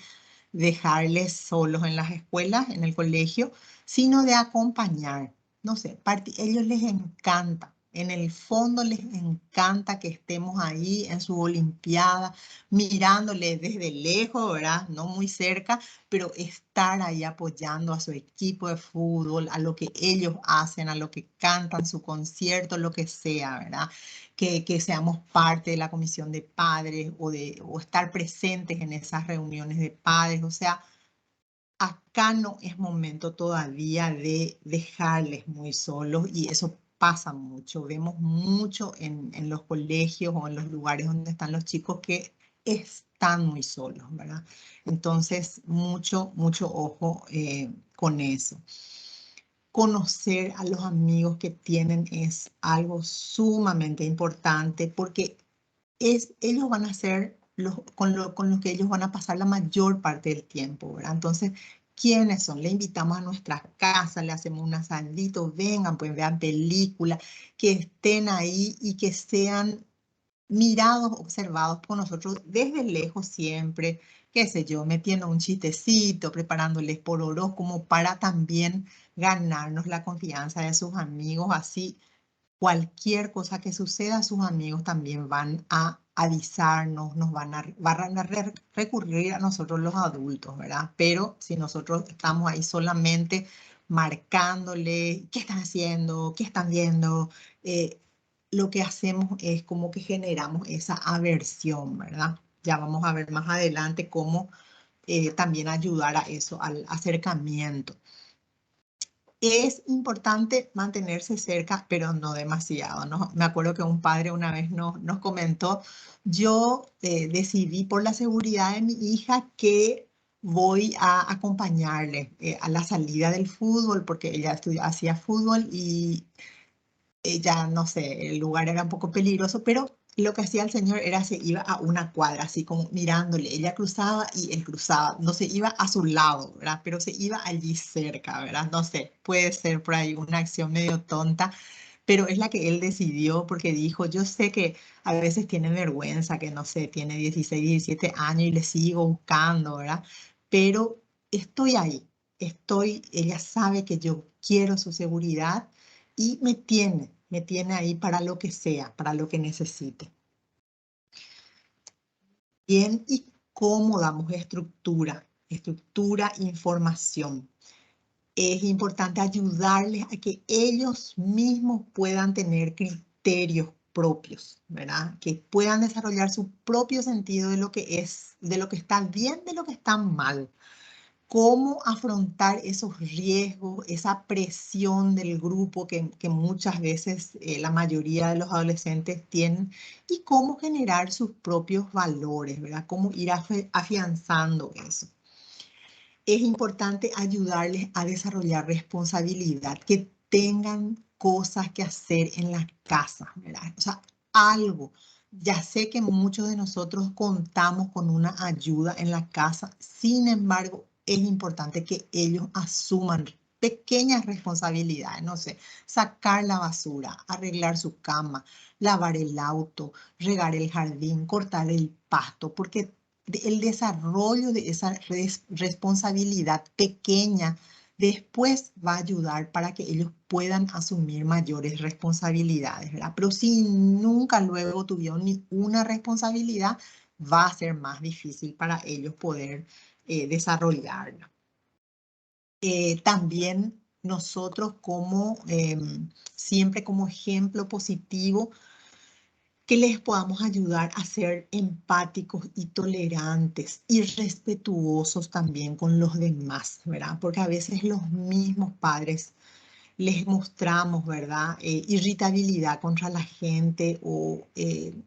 dejarles solos en las escuelas, en el colegio, sino de acompañar. No sé, ellos les encanta En el fondo les encanta que estemos ahí en su olimpiada, mirándoles desde lejos, ¿verdad? No muy cerca, pero estar ahí apoyando a su equipo de fútbol, a lo que ellos hacen, a lo que cantan, su concierto, lo que sea, ¿verdad? Que seamos parte de la comisión de padres o estar presentes en esas reuniones de padres, o sea, acá no es momento todavía de dejarles muy solos y eso pasa mucho. Vemos mucho en los colegios o en los lugares donde están los chicos que están muy solos, ¿verdad? Entonces, mucho, mucho ojo con eso. Conocer a los amigos que tienen es algo sumamente importante porque ellos van a ser con los que ellos van a pasar la mayor parte del tiempo, ¿verdad? Entonces, ¿quiénes son? Le invitamos a nuestra casa, le hacemos un asadito, vengan, pues vean películas, que estén ahí y que sean mirados, observados por nosotros desde lejos siempre, qué sé yo, metiendo un chistecito, preparándoles por oro, como para también ganarnos la confianza de sus amigos, así cualquier cosa que suceda, sus amigos también van a avisarnos, van a recurrir a nosotros los adultos, ¿verdad? Pero si nosotros estamos ahí solamente marcándole qué están haciendo, qué están viendo, eh, lo que hacemos es como que generamos esa aversión, ¿verdad? Ya vamos a ver más adelante cómo también ayudar a eso, al acercamiento. Es importante mantenerse cerca, pero no demasiado, ¿no? Me acuerdo que un padre una vez nos comentó, yo decidí por la seguridad de mi hija que voy a acompañarle a la salida del fútbol, porque ella hacía fútbol y ella, no sé, el lugar era un poco peligroso, pero lo que hacía el señor era se iba a una cuadra, así como mirándole. Ella cruzaba y él cruzaba. No se iba a su lado, ¿verdad? Pero se iba allí cerca, ¿verdad? No sé, puede ser por ahí una acción medio tonta, pero es la que él decidió porque dijo, yo sé que a veces tiene vergüenza, que no sé, tiene 16, 17 años y le sigo buscando, ¿verdad? Pero estoy ahí, ella sabe que yo quiero su seguridad y me tiene ahí para lo que sea, para lo que necesite. Bien, ¿y cómo damos estructura? Estructura, información. Es importante ayudarles a que ellos mismos puedan tener criterios propios, ¿verdad? Que puedan desarrollar su propio sentido de lo que es, de lo que está bien, de lo que está mal. Cómo afrontar esos riesgos, esa presión del grupo que muchas veces la mayoría de los adolescentes tienen y cómo generar sus propios valores, ¿verdad? Cómo ir afianzando eso. Es importante ayudarles a desarrollar responsabilidad, que tengan cosas que hacer en la casa, ¿verdad? O sea, algo. Ya sé que muchos de nosotros contamos con una ayuda en la casa, sin embargo, es importante que ellos asuman pequeñas responsabilidades, no sé, sacar la basura, arreglar su cama, lavar el auto, regar el jardín, cortar el pasto, porque el desarrollo de esa responsabilidad pequeña después va a ayudar para que ellos puedan asumir mayores responsabilidades, ¿verdad? Pero si nunca luego tuvieron ni una responsabilidad, va a ser más difícil para ellos poder desarrollarla. También nosotros como siempre como ejemplo positivo, que les podamos ayudar a ser empáticos y tolerantes y respetuosos también con los demás, ¿verdad? Porque a veces los mismos padres les mostramos, ¿verdad? Irritabilidad contra la gente o,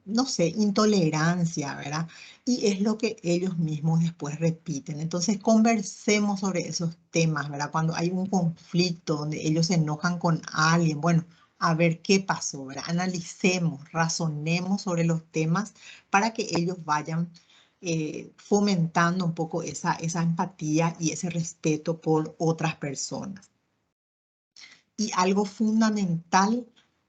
no sé, intolerancia, ¿verdad? Y es lo que ellos mismos después repiten. Entonces, conversemos sobre esos temas, ¿verdad? Cuando hay un conflicto donde ellos se enojan con alguien, bueno, a ver qué pasó, ¿verdad? Analicemos, razonemos sobre los temas para que ellos vayan fomentando un poco esa empatía y ese respeto por otras personas. Y algo fundamental,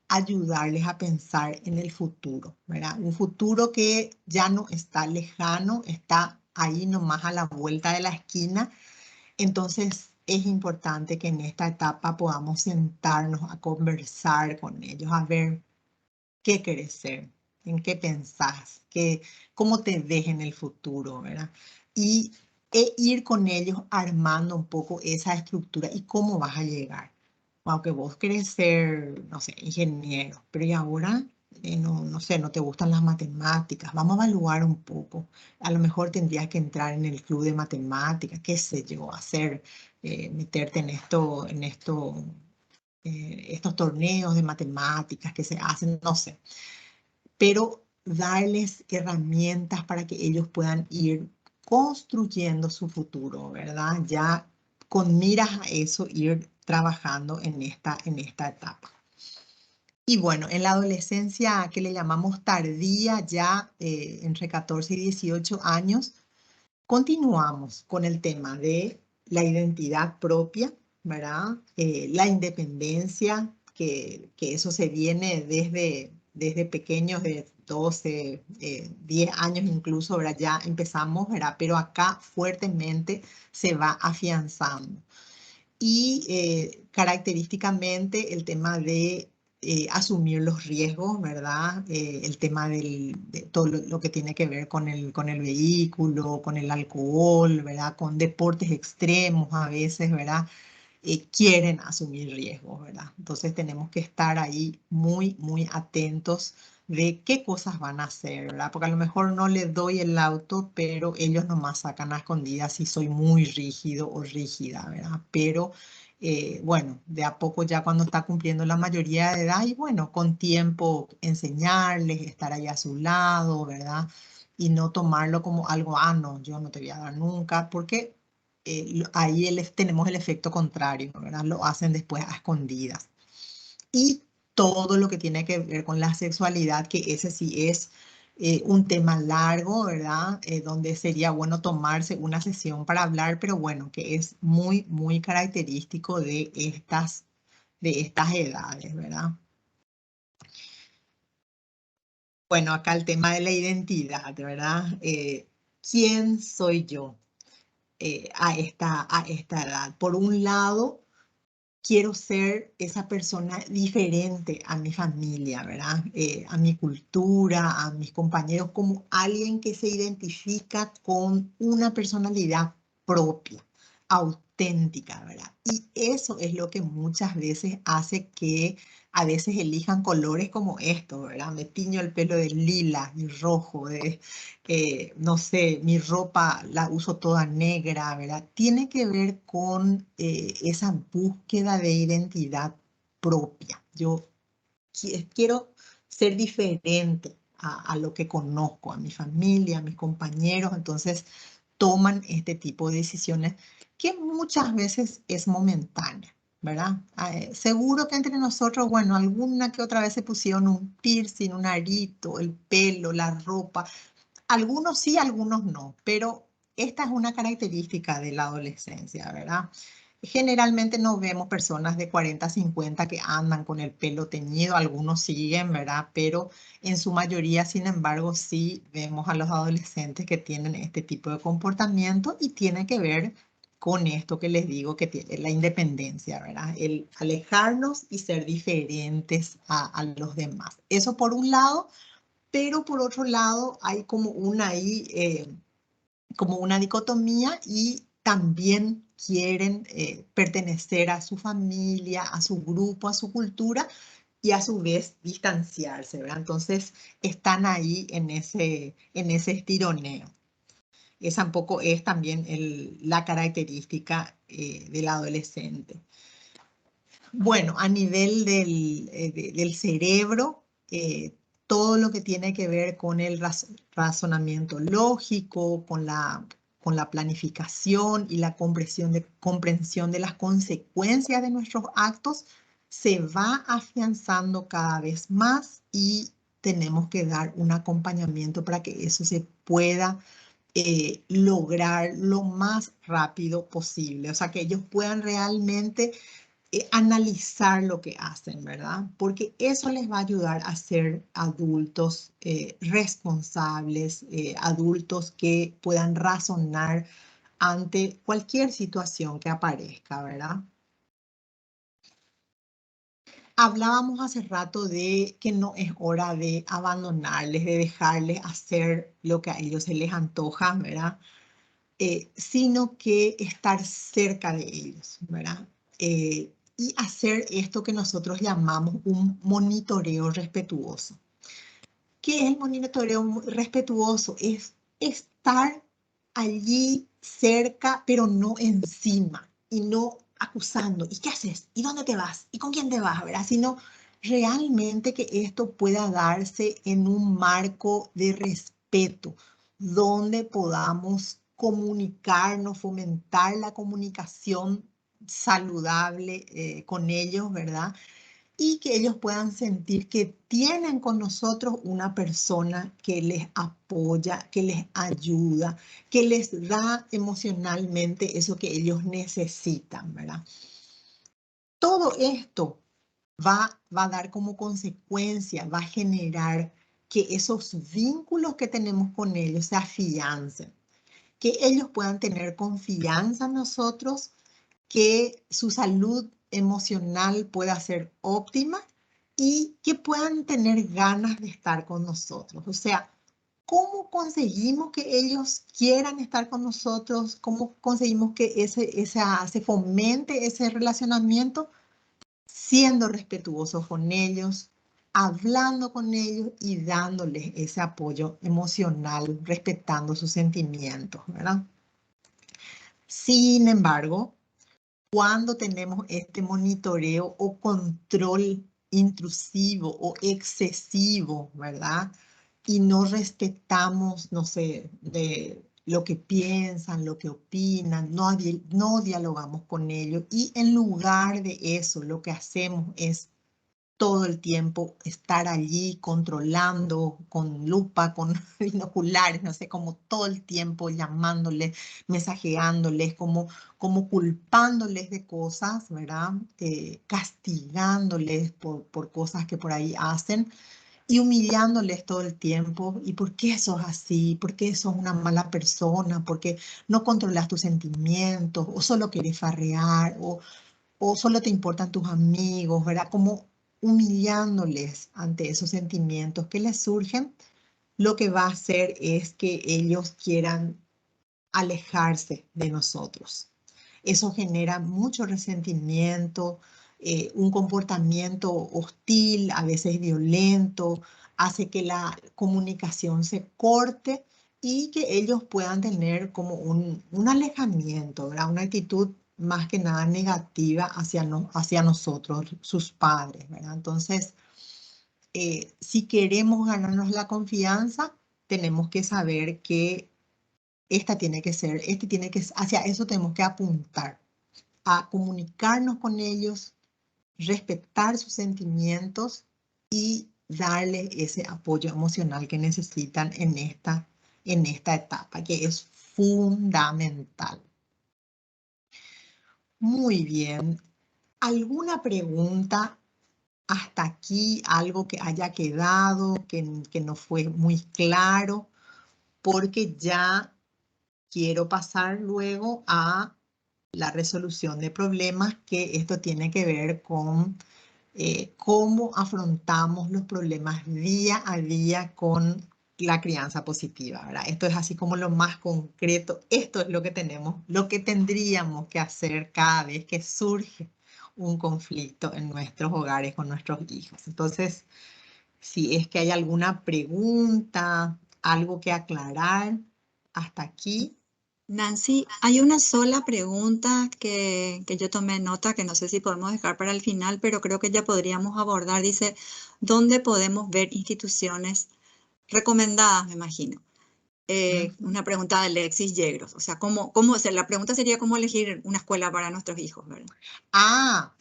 ayudarles a pensar en el futuro, ¿verdad? Un futuro que ya no está lejano, está ahí nomás a la vuelta de la esquina. Entonces, es importante que en esta etapa podamos sentarnos a conversar con ellos, a ver qué querés ser, en qué pensás, cómo te ves en el futuro, ¿verdad? E ir con ellos armando un poco esa estructura y cómo vas a llegar. Aunque vos querés ser, no sé, ingeniero, pero y ahora, no sé, no te gustan las matemáticas, vamos a evaluar un poco. A lo mejor tendrías que entrar en el club de matemáticas, qué sé yo, meterte estos torneos de matemáticas que se hacen, no sé, pero darles herramientas para que ellos puedan ir construyendo su futuro, ¿verdad? Ya con miras a eso, ir trabajando en esta etapa. Y bueno, en la adolescencia que le llamamos tardía, ya entre 14 y 18 años, continuamos con el tema de la identidad propia, ¿verdad? La independencia, que eso se viene desde pequeños, de 12, 10 años incluso, ¿verdad? Ya empezamos, ¿verdad? Pero acá fuertemente se va afianzando. Y característicamente el tema de asumir los riesgos, ¿verdad? El tema de todo lo que tiene que ver con el vehículo, con el alcohol, ¿verdad? Con deportes extremos a veces, ¿verdad? Quieren asumir riesgos, ¿verdad? Entonces tenemos que estar ahí muy, muy atentos de qué cosas van a hacer, ¿verdad? Porque a lo mejor no les doy el auto, pero ellos nomás sacan a escondidas si soy muy rígido o rígida, ¿verdad? Pero bueno, de a poco ya cuando está cumpliendo la mayoría de edad y bueno, con tiempo enseñarles, estar ahí a su lado, ¿verdad? Y no tomarlo como algo, ah, no, yo no te voy a dar nunca, porque ahí tenemos el efecto contrario, ¿verdad? Lo hacen después a escondidas. Y todo lo que tiene que ver con la sexualidad, que ese sí es un tema largo, ¿verdad? Donde sería bueno tomarse una sesión para hablar, pero bueno, que es muy, muy característico de estas edades, ¿verdad? Bueno, acá el tema de la identidad, ¿verdad? ¿Quién soy yo a esta edad? Por un lado, quiero ser esa persona diferente a mi familia, ¿verdad? A mi cultura, a mis compañeros, como alguien que se identifica con una personalidad propia, auténtica, ¿verdad? Y eso es lo que muchas veces hace que a veces elijan colores como estos, ¿verdad? Me tiño el pelo de lila y rojo, no sé, mi ropa la uso toda negra, ¿verdad? Tiene que ver con esa búsqueda de identidad propia. Yo quiero ser diferente a lo que conozco, a mi familia, a mis compañeros, entonces toman este tipo de decisiones que muchas veces es momentánea, ¿verdad? Seguro que entre nosotros, bueno, alguna que otra vez se pusieron un piercing, un arito, el pelo, la ropa, algunos sí, algunos no, pero esta es una característica de la adolescencia, ¿verdad? Generalmente no vemos personas de 40, 50 que andan con el pelo teñido, algunos siguen, ¿verdad? Pero en su mayoría, sin embargo, sí vemos a los adolescentes que tienen este tipo de comportamiento y tiene que ver con esto que les digo, que tiene la independencia, ¿verdad? El alejarnos y ser diferentes a los demás. Eso por un lado, pero por otro lado hay como como una dicotomía y también quieren pertenecer a su familia, a su grupo, a su cultura y a su vez distanciarse, ¿verdad? Entonces están ahí en ese estironeo. Esa un poco es también la característica del adolescente. Bueno, a nivel del cerebro, todo lo que tiene que ver con el razonamiento lógico, con la planificación y la comprensión de las consecuencias de nuestros actos, se va afianzando cada vez más y tenemos que dar un acompañamiento para que eso se pueda lograr lo más rápido posible. O sea, que ellos puedan realmente analizar lo que hacen, ¿verdad? Porque eso les va a ayudar a ser adultos responsables, adultos que puedan razonar ante cualquier situación que aparezca, ¿verdad? Hablábamos hace rato de que no es hora de abandonarles, de dejarles hacer lo que a ellos se les antoja, ¿verdad? Sino que estar cerca de ellos, ¿verdad? Y hacer esto que nosotros llamamos un monitoreo respetuoso. ¿Qué es el monitoreo respetuoso? Es estar allí cerca, pero no encima y no acusando. ¿Y qué haces? ¿Y dónde te vas? ¿Y con quién te vas? ¿Verdad? Sino realmente que esto pueda darse en un marco de respeto, donde podamos comunicarnos, fomentar la comunicación saludable con ellos, ¿verdad? Y que ellos puedan sentir que tienen con nosotros una persona que les apoya, que les ayuda, que les da emocionalmente eso que ellos necesitan, ¿verdad? Todo esto va a dar como consecuencia, va a generar que esos vínculos que tenemos con ellos se afiancen, que ellos puedan tener confianza en nosotros, que su salud emocional pueda ser óptima y que puedan tener ganas de estar con nosotros. O sea, ¿cómo conseguimos que ellos quieran estar con nosotros? ¿Cómo conseguimos que se fomente ese relacionamiento? Siendo respetuosos con ellos, hablando con ellos y dándoles ese apoyo emocional, respetando sus sentimientos, ¿verdad? Sin embargo, cuando tenemos este monitoreo o control intrusivo o excesivo, ¿verdad? Y no respetamos, no sé, de lo que piensan, lo que opinan, no dialogamos con ellos y en lugar de eso lo que hacemos es todo el tiempo estar allí controlando con lupa, con binoculares, no sé, como todo el tiempo llamándoles, mensajeándoles, como culpándoles de cosas, ¿verdad? Castigándoles por cosas que por ahí hacen y humillándoles todo el tiempo. ¿Y por qué sos así? ¿Por qué sos una mala persona? ¿Por qué no controlas tus sentimientos? ¿O solo querés farrear? ¿O solo te importan tus amigos? ¿Verdad? Como humillándoles ante esos sentimientos que les surgen, lo que va a hacer es que ellos quieran alejarse de nosotros. Eso genera mucho resentimiento, un comportamiento hostil, a veces violento, hace que la comunicación se corte y que ellos puedan tener como un alejamiento, ¿verdad? Una actitud más que nada negativa hacia nosotros, sus padres, ¿verdad? Entonces, si queremos ganarnos la confianza, tenemos que saber que hacia eso tenemos que apuntar, a comunicarnos con ellos, respetar sus sentimientos y darles ese apoyo emocional que necesitan en esta etapa, que es fundamental. Muy bien. ¿Alguna pregunta hasta aquí? ¿Algo que haya quedado, que no fue muy claro? Porque ya quiero pasar luego a la resolución de problemas, que esto tiene que ver con cómo afrontamos los problemas día a día con la crianza positiva, ¿verdad? Esto es así como lo más concreto. Esto es lo que tenemos, lo que tendríamos que hacer cada vez que surge un conflicto en nuestros hogares con nuestros hijos. Entonces, si es que hay alguna pregunta, algo que aclarar hasta aquí. Nancy, hay una sola pregunta que yo tomé nota, que no sé si podemos dejar para el final, pero creo que ya podríamos abordar. Dice, ¿dónde podemos ver instituciones recomendadas, me imagino? Una pregunta de Alexis Yegros. O sea, o sea, la pregunta sería cómo elegir una escuela para nuestros hijos, ¿verdad? Ah,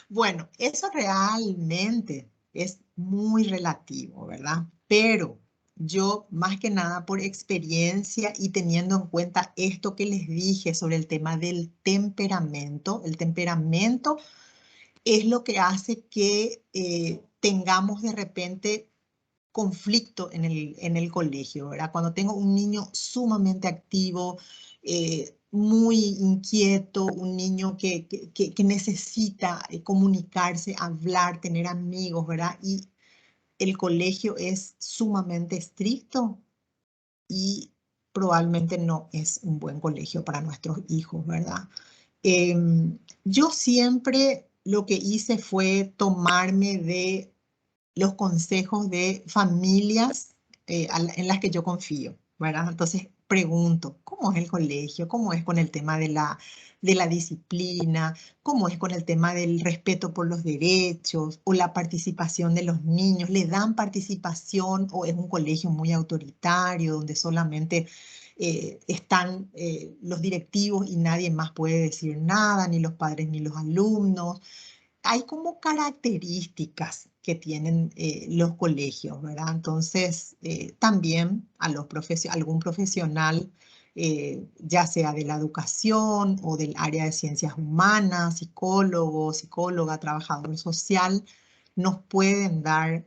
bueno, eso realmente es muy relativo, ¿verdad? Pero yo, más que nada por experiencia y teniendo en cuenta esto que les dije sobre el tema del temperamento, el temperamento es lo que hace que tengamos de repente conflicto en el colegio, ¿verdad? Cuando tengo un niño sumamente activo, muy inquieto, un niño que necesita comunicarse, hablar, tener amigos, ¿verdad? Y el colegio es sumamente estricto y probablemente no es un buen colegio para nuestros hijos, ¿verdad? Yo siempre lo que hice fue tomarme de los consejos de familias en las que yo confío, ¿verdad? Entonces pregunto, ¿cómo es el colegio? ¿Cómo es con el tema de la disciplina? ¿Cómo es con el tema del respeto por los derechos o la participación de los niños? ¿Le dan participación o es un colegio muy autoritario donde solamente están los directivos y nadie más puede decir nada, ni los padres ni los alumnos? Hay como características que tienen los colegios, ¿verdad? Entonces, también a algún profesional, ya sea de la educación o del área de ciencias humanas, psicólogo, psicóloga, trabajador social, nos pueden dar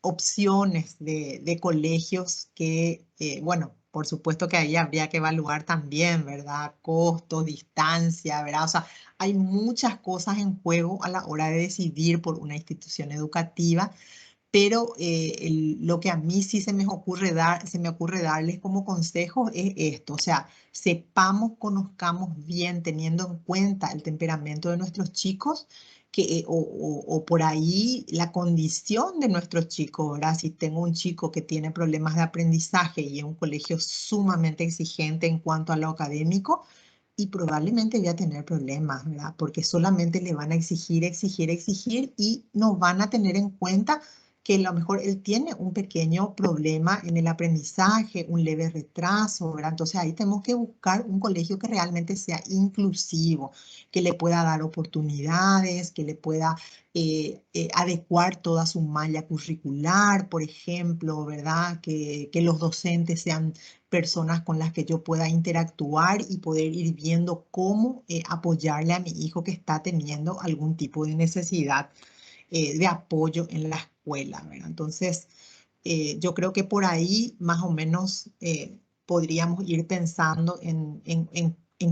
opciones de colegios que, bueno, por supuesto que ahí habría que evaluar también, ¿verdad? Costos, distancia, ¿verdad? O sea, hay muchas cosas en juego a la hora de decidir por una institución educativa, pero lo que a mí sí se me ocurre darles como consejo es esto, o sea, sepamos, conozcamos bien, teniendo en cuenta el temperamento de nuestros chicos, o por ahí la condición de nuestros chicos, ¿verdad? Si tengo un chico que tiene problemas de aprendizaje y en un colegio sumamente exigente en cuanto a lo académico, y probablemente voy a tener problemas, ¿verdad? Porque solamente le van a exigir, exigir, exigir y no van a tener en cuenta que a lo mejor él tiene un pequeño problema en el aprendizaje, un leve retraso, ¿verdad? Entonces ahí tenemos que buscar un colegio que realmente sea inclusivo, que le pueda dar oportunidades, que le pueda adecuar toda su malla curricular, por ejemplo, ¿verdad? Que los docentes sean personas con las que yo pueda interactuar y poder ir viendo cómo apoyarle a mi hijo que está teniendo algún tipo de necesidad de apoyo en la escuela, ¿verdad? Entonces, yo creo que por ahí más o menos podríamos ir pensando en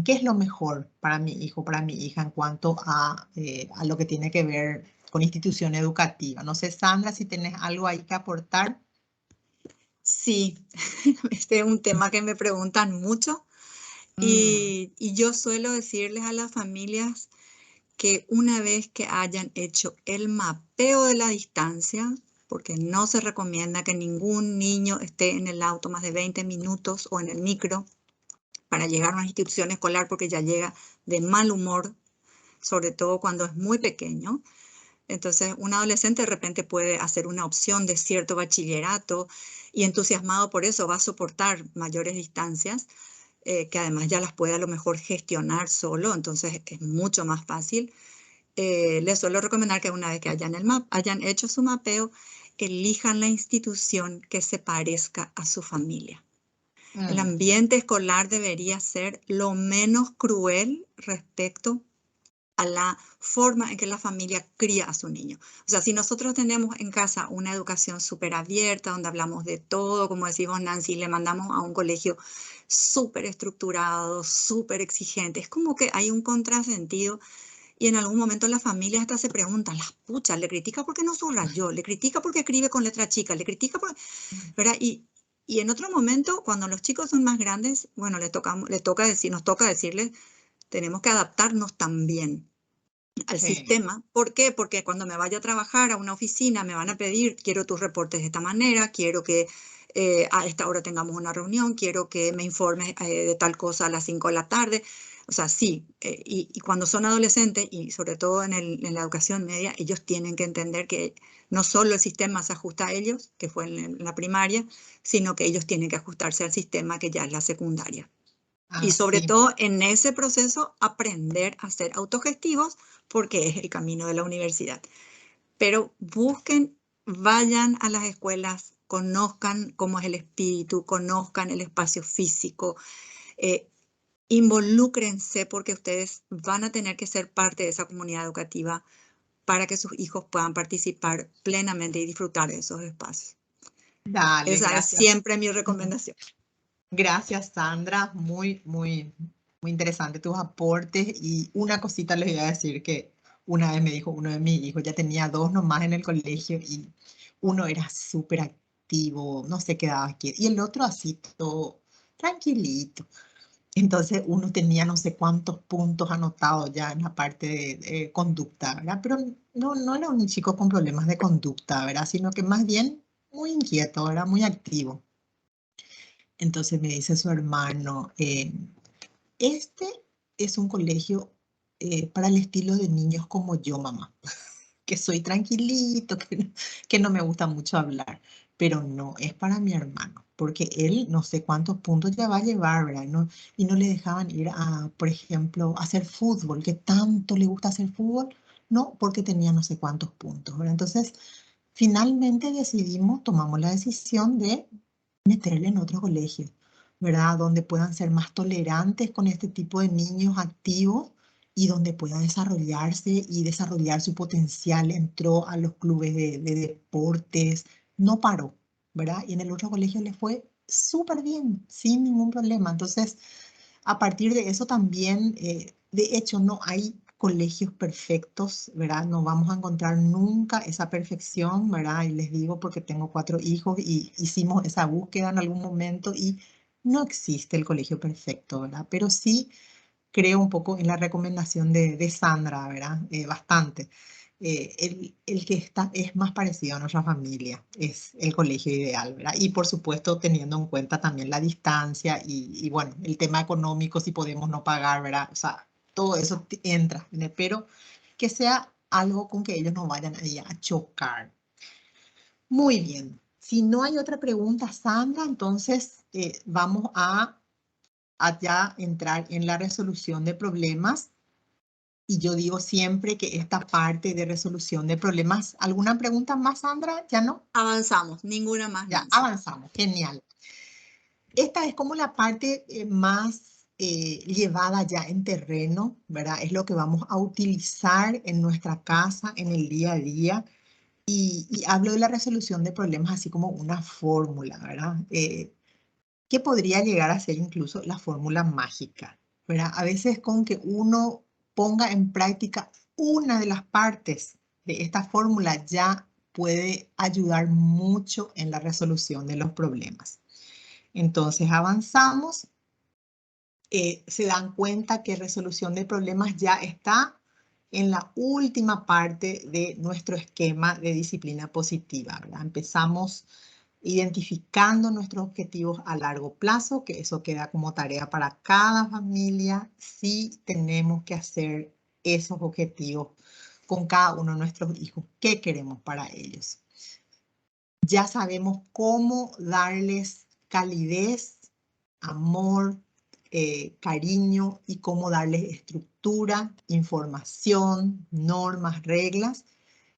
qué es lo mejor para mi hijo, para mi hija en cuanto a lo que tiene que ver con institución educativa. No sé, Sandra, si tienes algo ahí que aportar. Sí, este es un tema que me preguntan mucho y yo suelo decirles a las familias que una vez que hayan hecho el mapeo de la distancia, porque no se recomienda que ningún niño esté en el auto más de 20 minutos o en el micro para llegar a una institución escolar porque ya llega de mal humor, sobre todo cuando es muy pequeño. Entonces, un adolescente de repente puede hacer una opción de cierto bachillerato y entusiasmado por eso va a soportar mayores distancias, que además ya las puede a lo mejor gestionar solo, entonces es mucho más fácil. Les suelo recomendar que una vez que hayan hecho su mapeo, elijan la institución que se parezca a su familia. El ambiente escolar debería ser lo menos cruel respecto a la forma en que la familia cría a su niño. O sea, si nosotros tenemos en casa una educación súper abierta, donde hablamos de todo, como decimos Nancy, le mandamos a un colegio súper estructurado, súper exigente, es como que hay un contrasentido y en algún momento la familia hasta se pregunta, las puchas, le critica porque no subrayó, le critica porque escribe con letra chica, le critica porque, ¿verdad? Y en otro momento, cuando los chicos son más grandes, bueno, nos toca decirles, tenemos que adaptarnos también al Sí. sistema. ¿Por qué? Porque cuando me vaya a trabajar a una oficina me van a pedir, quiero tus reportes de esta manera, quiero que a esta hora tengamos una reunión, quiero que me informes de tal cosa a las 5 de la tarde. O sea, sí, y cuando son adolescentes y sobre todo en la educación media, ellos tienen que entender que no solo el sistema se ajusta a ellos, que fue en la primaria, sino que ellos tienen que ajustarse al sistema que ya es la secundaria. Y sobre Así. todo en ese proceso aprender a ser autogestivos porque es el camino de la universidad. Pero busquen, vayan a las escuelas, conozcan cómo es el espíritu, conozcan el espacio físico, eh, involúcrense porque ustedes van a tener que ser parte de esa comunidad educativa para que sus hijos puedan participar plenamente y disfrutar de esos espacios. Dale, Esa es gracias. siempre mi recomendación. Gracias, Sandra. Muy interesante tus aportes. Y una cosita les voy a decir que una vez me dijo uno de mis hijos, ya tenía 2 nomás en el colegio y uno era súper activo, no se quedaba quieto. Y el otro así todo tranquilito. Entonces uno tenía no sé cuántos puntos anotados ya en la parte de conducta, ¿verdad? Pero no era un chico con problemas de conducta, ¿verdad? Sino que más bien muy inquieto, ¿verdad? Muy activo. Entonces me dice su hermano, este es un colegio para el estilo de niños como yo, mamá, que soy tranquilito, que no me gusta mucho hablar, pero no, es para mi hermano, porque él no sé cuántos puntos ya va a llevar, ¿verdad? Y no le dejaban ir a, por ejemplo, a hacer fútbol, que tanto le gusta hacer fútbol, no, porque tenía no sé cuántos puntos, ¿verdad? Entonces, finalmente tomamos la decisión de meterle en otro colegio, ¿verdad? Donde puedan ser más tolerantes con este tipo de niños activos y donde pueda desarrollarse y desarrollar su potencial. Entró a los clubes de deportes, no paró, ¿verdad? Y en el otro colegio le fue súper bien, sin ningún problema. Entonces, a partir de eso también, de hecho, no hay colegios perfectos, ¿verdad? No vamos a encontrar nunca esa perfección, ¿verdad? Y les digo porque tengo 4 hijos y hicimos esa búsqueda en algún momento y no existe el colegio perfecto, ¿verdad? Pero sí creo un poco en la recomendación de Sandra, ¿verdad? Bastante. El que es más parecido a nuestra familia es el colegio ideal, ¿verdad? Y por supuesto teniendo en cuenta también la distancia y bueno, el tema económico, si podemos no pagar, ¿verdad? O sea, todo eso entra, pero que sea algo con que ellos no vayan ahí a chocar. Muy bien. Si no hay otra pregunta, Sandra, entonces vamos a ya entrar en la resolución de problemas. Y yo digo siempre que esta parte de resolución de problemas, ¿alguna pregunta más, Sandra? ¿Ya no? Avanzamos, ninguna más, Ya Nancy. avanzamos, genial. Esta es como la parte más llevada ya en terreno, ¿verdad? Es lo que vamos a utilizar en nuestra casa, en el día a día. Y hablo de la resolución de problemas así como una fórmula, ¿verdad? Que podría llegar a ser incluso la fórmula mágica, ¿verdad? A veces con que uno ponga en práctica una de las partes de esta fórmula ya puede ayudar mucho en la resolución de los problemas. Entonces avanzamos, se dan cuenta que resolución de problemas ya está en la última parte de nuestro esquema de disciplina positiva, ¿verdad? Empezamos identificando nuestros objetivos a largo plazo, que eso queda como tarea para cada familia. Sí tenemos que hacer esos objetivos con cada uno de nuestros hijos. ¿Qué queremos para ellos? Ya sabemos cómo darles calidez, amor, cariño y cómo darles estructura, información, normas, reglas.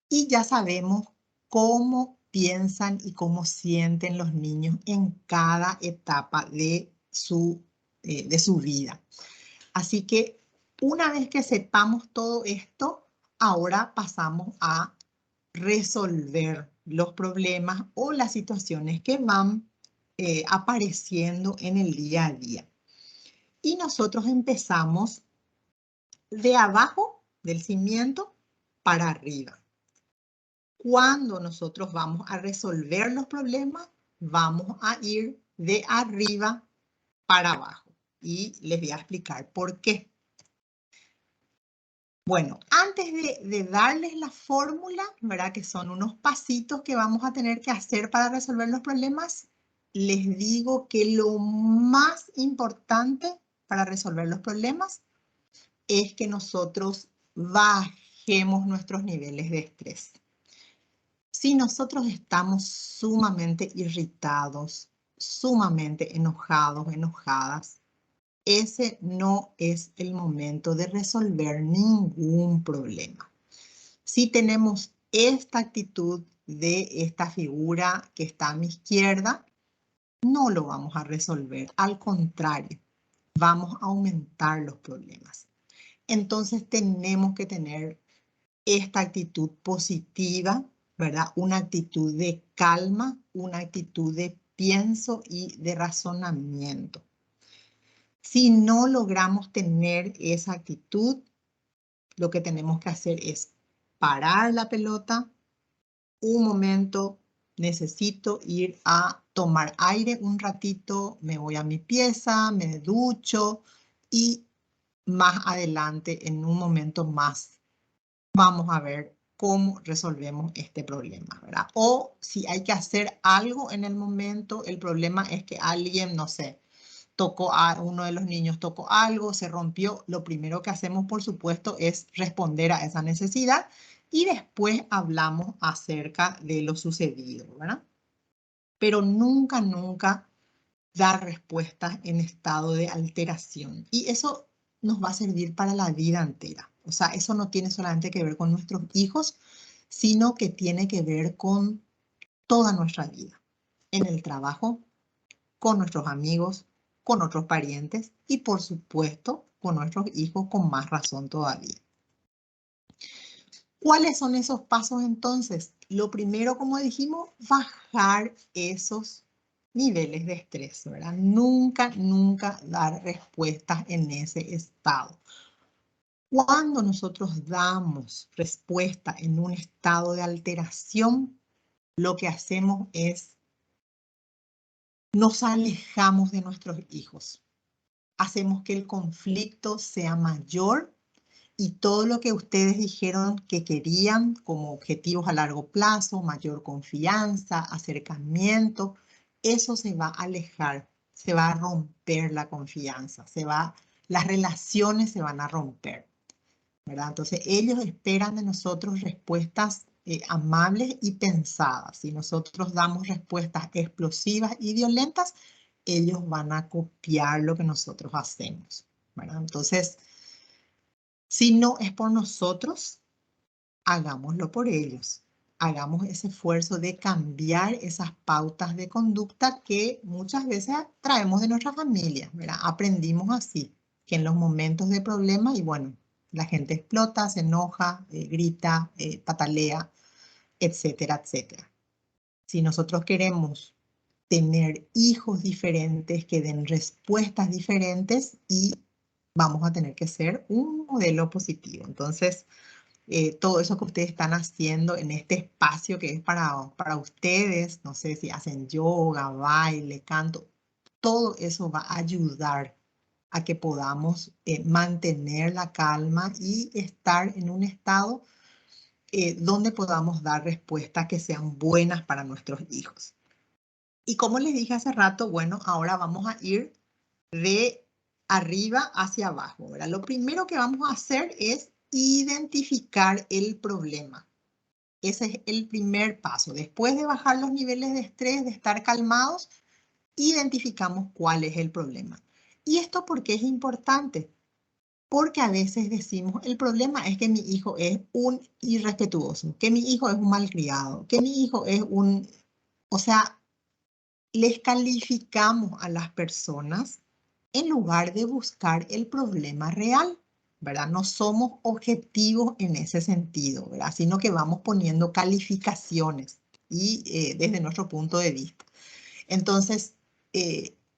Y ya sabemos cómo piensan y cómo sienten los niños en cada etapa de su vida. Así que una vez que sepamos todo esto, ahora pasamos a resolver los problemas o las situaciones que van apareciendo en el día a día. Y nosotros empezamos de abajo del cimiento para arriba. Cuando nosotros vamos a resolver los problemas, vamos a ir de arriba para abajo. Y les voy a explicar por qué. Bueno, antes de darles la fórmula, ¿verdad? Que son unos pasitos que vamos a tener que hacer para resolver los problemas, les digo que lo más importante para resolver los problemas es que nosotros bajemos nuestros niveles de estrés. Si nosotros estamos sumamente irritados, sumamente enojados, enojadas, ese no es el momento de resolver ningún problema. Si tenemos esta actitud de esta figura que está a mi izquierda, no lo vamos a resolver. Al contrario, vamos a aumentar los problemas. Entonces tenemos que tener esta actitud positiva, ¿verdad? Una actitud de calma, una actitud de pienso y de razonamiento. Si no logramos tener esa actitud, lo que tenemos que hacer es parar la pelota. Un momento, necesito ir a tomar aire un ratito, me voy a mi pieza, me ducho y más adelante, en un momento más, vamos a ver cómo resolvemos este problema, ¿verdad? O si hay que hacer algo en el momento, el problema es que alguien, no sé, uno de los niños tocó algo, se rompió. Lo primero que hacemos, por supuesto, es responder a esa necesidad y después hablamos acerca de lo sucedido, ¿verdad? Pero nunca, nunca dar respuestas en estado de alteración. Y eso nos va a servir para la vida entera. O sea, eso no tiene solamente que ver con nuestros hijos, sino que tiene que ver con toda nuestra vida. En el trabajo, con nuestros amigos, con otros parientes y por supuesto con nuestros hijos con más razón todavía. ¿Cuáles son esos pasos entonces? Lo primero, como dijimos, bajar esos niveles de estrés, ¿verdad? Nunca, nunca dar respuestas en ese estado. Cuando nosotros damos respuesta en un estado de alteración, lo que hacemos es nos alejamos de nuestros hijos. Hacemos que el conflicto sea mayor y todo lo que ustedes dijeron que querían como objetivos a largo plazo, mayor confianza, acercamiento, eso se va a alejar, se va a romper la confianza, las relaciones se van a romper, ¿verdad? Entonces ellos esperan de nosotros respuestas amables y pensadas. Si nosotros damos respuestas explosivas y violentas, ellos van a copiar lo que nosotros hacemos, ¿verdad? Entonces, si no es por nosotros, hagámoslo por ellos. Hagamos ese esfuerzo de cambiar esas pautas de conducta que muchas veces traemos de nuestra familia, ¿verdad? Aprendimos así, que en los momentos de problema, y bueno, la gente explota, se enoja, grita, patalea, etcétera, etcétera. Si nosotros queremos tener hijos diferentes que den respuestas diferentes y vamos a tener que ser un modelo positivo. Entonces, todo eso que ustedes están haciendo en este espacio que es para ustedes, no sé si hacen yoga, baile, canto, todo eso va a ayudar a que podamos mantener la calma y estar en un estado donde podamos dar respuestas que sean buenas para nuestros hijos. Y como les dije hace rato, bueno, ahora vamos a ir de arriba hacia abajo, ¿verdad? Lo primero que vamos a hacer es identificar el problema. Ese es el primer paso. Después de bajar los niveles de estrés, de estar calmados, identificamos cuál es el problema. ¿Y esto por qué es importante? Porque a veces decimos, el problema es que mi hijo es un irrespetuoso, que mi hijo es un malcriado, que mi hijo es un... O sea, les calificamos a las personas en lugar de buscar el problema real, ¿verdad? No somos objetivos en ese sentido, ¿verdad? Sino que vamos poniendo calificaciones y desde nuestro punto de vista. Entonces,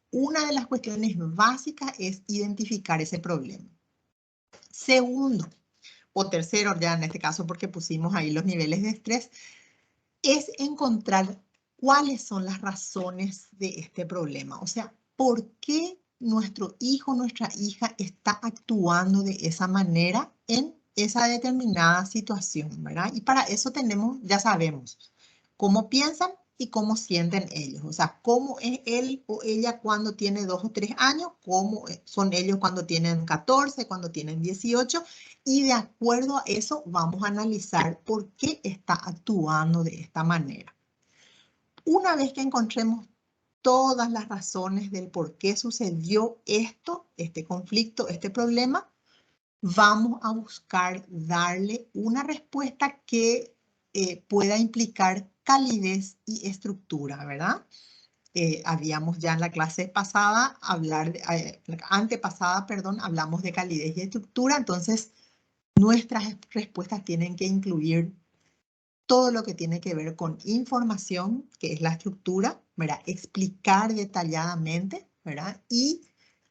una de las cuestiones básicas es identificar ese problema. Segundo, o tercero ya en este caso porque pusimos ahí los niveles de estrés, es encontrar cuáles son las razones de este problema. O sea, ¿por qué nuestro hijo, nuestra hija está actuando de esa manera en esa determinada situación, ¿verdad? Y para eso tenemos, ya sabemos, cómo piensan y cómo sienten ellos. O sea, cómo es él o ella cuando tiene 2 o 3 años, cómo son ellos cuando tienen 14, cuando tienen 18. Y de acuerdo a eso vamos a analizar por qué está actuando de esta manera. Una vez que encontremos todas las razones del por qué sucedió esto, este conflicto, este problema, vamos a buscar darle una respuesta que pueda implicar calidez y estructura, ¿verdad? Habíamos ya en la clase pasada, antepasada, perdón, hablamos de calidez y estructura, entonces nuestras respuestas tienen que incluir todo lo que tiene que ver con información, que es la estructura, ¿verdad? Explicar detalladamente, ¿verdad? Y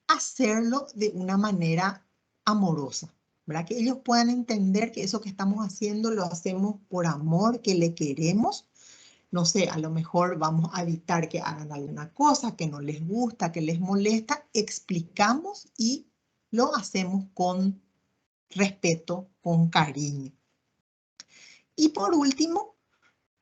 hacerlo de una manera amorosa, ¿verdad? Que ellos puedan entender que eso que estamos haciendo lo hacemos por amor, que le queremos. No sé, a lo mejor vamos a evitar que hagan alguna cosa que no les gusta, que les molesta. Explicamos y lo hacemos con respeto, con cariño. Y por último,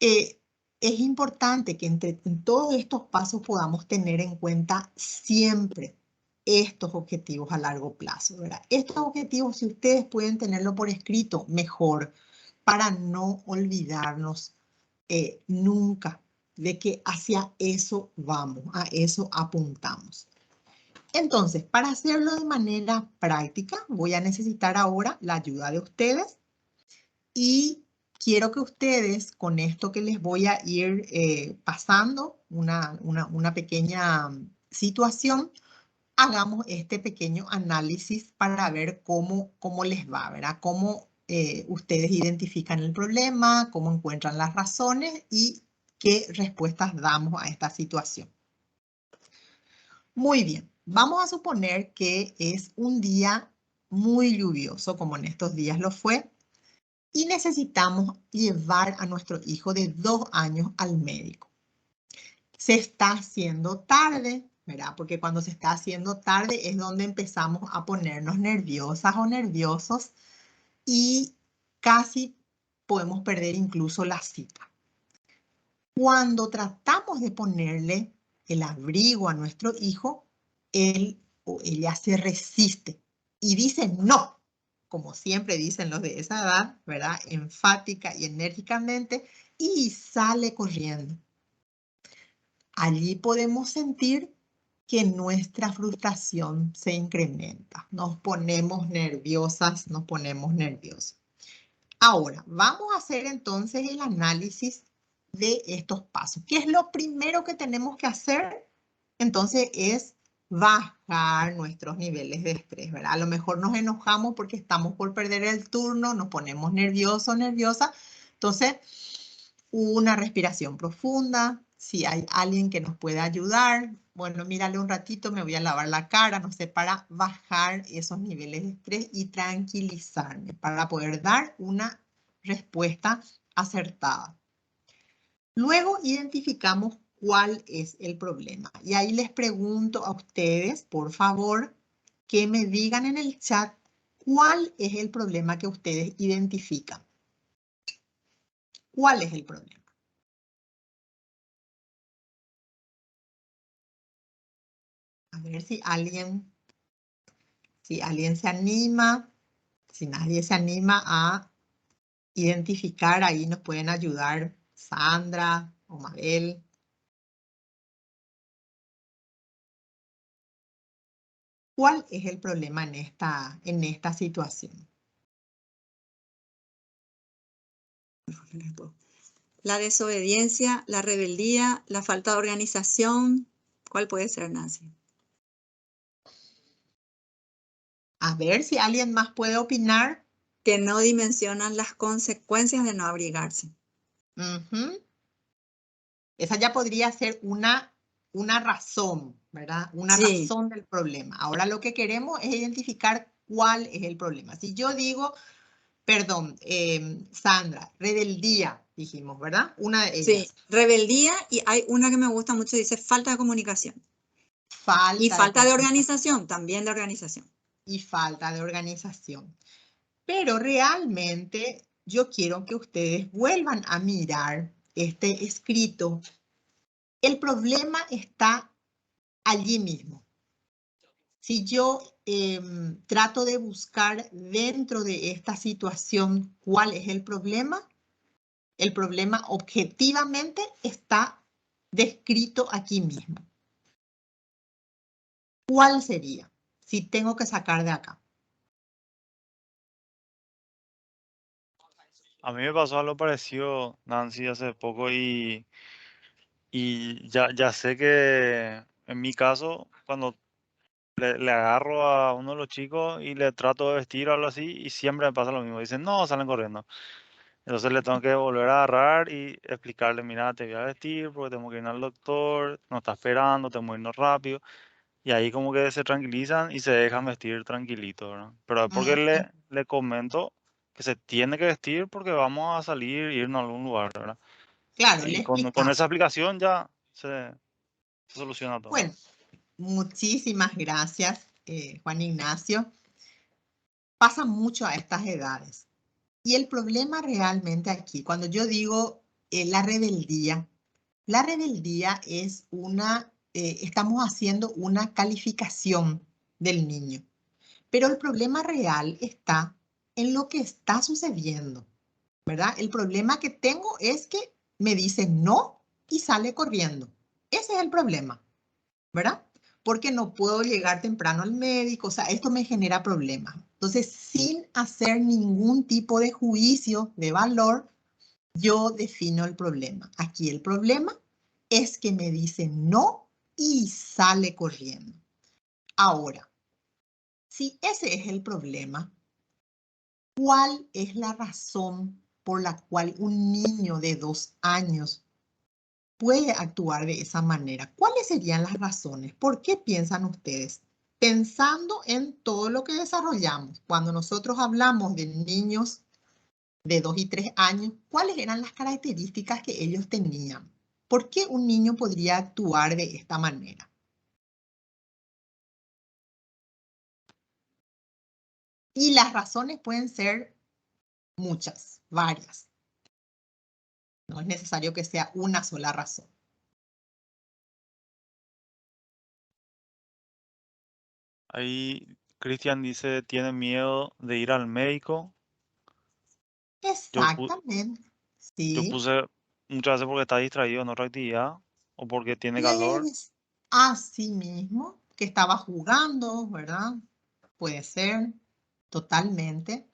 es importante que en todos estos pasos podamos tener en cuenta siempre estos objetivos a largo plazo, ¿verdad? Estos objetivos, si ustedes pueden tenerlo por escrito, mejor, para no olvidarnos nunca de que hacia eso vamos, a eso apuntamos. Entonces, para hacerlo de manera práctica, voy a necesitar ahora la ayuda de ustedes y quiero que ustedes, con esto que les voy a ir pasando, una pequeña situación, hagamos este pequeño análisis para ver cómo les va, ¿verdad? Cómo ustedes identifican el problema, cómo encuentran las razones y qué respuestas damos a esta situación. Muy bien, vamos a suponer que es un día muy lluvioso, como en estos días lo fue, y necesitamos llevar a nuestro hijo de 2 años al médico. Se está haciendo tarde, ¿verdad? Porque cuando se está haciendo tarde es donde empezamos a ponernos nerviosas o nerviosos y casi podemos perder incluso la cita. Cuando tratamos de ponerle el abrigo a nuestro hijo, él o ella se resiste y dice no, como siempre dicen los de esa edad, ¿verdad? Enfática y enérgicamente, y sale corriendo. Allí podemos sentir que nuestra frustración se incrementa. Nos ponemos nerviosas, nos ponemos nerviosos. Ahora, vamos a hacer entonces el análisis de estos pasos. ¿Qué es lo primero que tenemos que hacer? Entonces es bajar nuestros niveles de estrés, ¿verdad? A lo mejor nos enojamos porque estamos por perder el turno, nos ponemos nerviosos, nerviosas. Entonces, una respiración profunda. Si hay alguien que nos pueda ayudar, bueno, mírale un ratito, me voy a lavar la cara, no sé, para bajar esos niveles de estrés y tranquilizarme, para poder dar una respuesta acertada. Luego identificamos cuál es el problema. Y ahí les pregunto a ustedes, por favor, que me digan en el chat cuál es el problema que ustedes identifican. ¿Cuál es el problema? A ver si alguien se anima, si nadie se anima a identificar, ahí nos pueden ayudar Sandra o Mabel. ¿Cuál es el problema en esta situación? La desobediencia, la rebeldía, la falta de organización. ¿Cuál puede ser, Nancy? A ver si alguien más puede opinar. Que no dimensionan las consecuencias de no abrigarse. Esa ya podría ser una razón, ¿verdad? Una Sí. razón del problema. Ahora lo que queremos es identificar cuál es el problema. Si yo digo, perdón, Sandra, rebeldía, dijimos, ¿verdad? Una de ellas. Sí, rebeldía y hay una que me gusta mucho, dice falta de comunicación. Y falta de organización, también de organización. Y falta de organización. Pero realmente yo quiero que ustedes vuelvan a mirar este escrito. El problema está allí mismo. Si yo trato de buscar dentro de esta situación cuál es el problema objetivamente está descrito aquí mismo. ¿Cuál sería? Si tengo que sacar de acá. A mí me pasó algo parecido, Nancy, hace poco y ya sé que en mi caso, cuando le agarro a uno de los chicos y le trato de vestir o algo así, y siempre me pasa lo mismo. Dicen, no, salen corriendo. Entonces le tengo que volver a agarrar y explicarle, mira, te voy a vestir porque tengo que ir al doctor, no está esperando, tengo que irnos rápido. Y ahí como que se tranquilizan y se dejan vestir tranquilito, ¿verdad? Pero es porque Ujú. le comento que se tiene que vestir porque vamos a salir e irnos a algún lugar, ¿verdad? Claro, le Y con explicamos. esa aplicación ya se soluciona todo. Bueno, muchísimas gracias, Juan Ignacio. Pasa mucho a estas edades. Y el problema realmente aquí, cuando yo digo la rebeldía es estamos haciendo una calificación del niño. Pero el problema real está en lo que está sucediendo, ¿verdad? El problema que tengo es que me dice no y sale corriendo. Ese es el problema, ¿verdad? Porque no puedo llegar temprano al médico, o sea, esto me genera problemas. Entonces, sin hacer ningún tipo de juicio de valor, yo defino el problema. Aquí el problema es que me dice no y sale corriendo. Ahora, si ese es el problema, ¿cuál es la razón por la cual un niño de 2 años puede actuar de esa manera? ¿Cuáles serían las razones? ¿Por qué piensan ustedes? Pensando en todo lo que desarrollamos, cuando nosotros hablamos de niños de 2 y 3 años, ¿cuáles eran las características que ellos tenían? ¿Por qué un niño podría actuar de esta manera? Y las razones pueden ser muchas, varias. No es necesario que sea una sola razón. Ahí Cristian dice, tiene miedo de ir al médico. Yo, Exactamente, yo sí. puse muchas veces porque está distraído en otra actividad o porque tiene calor. Es así mismo que estaba jugando, ¿verdad? Puede ser, totalmente.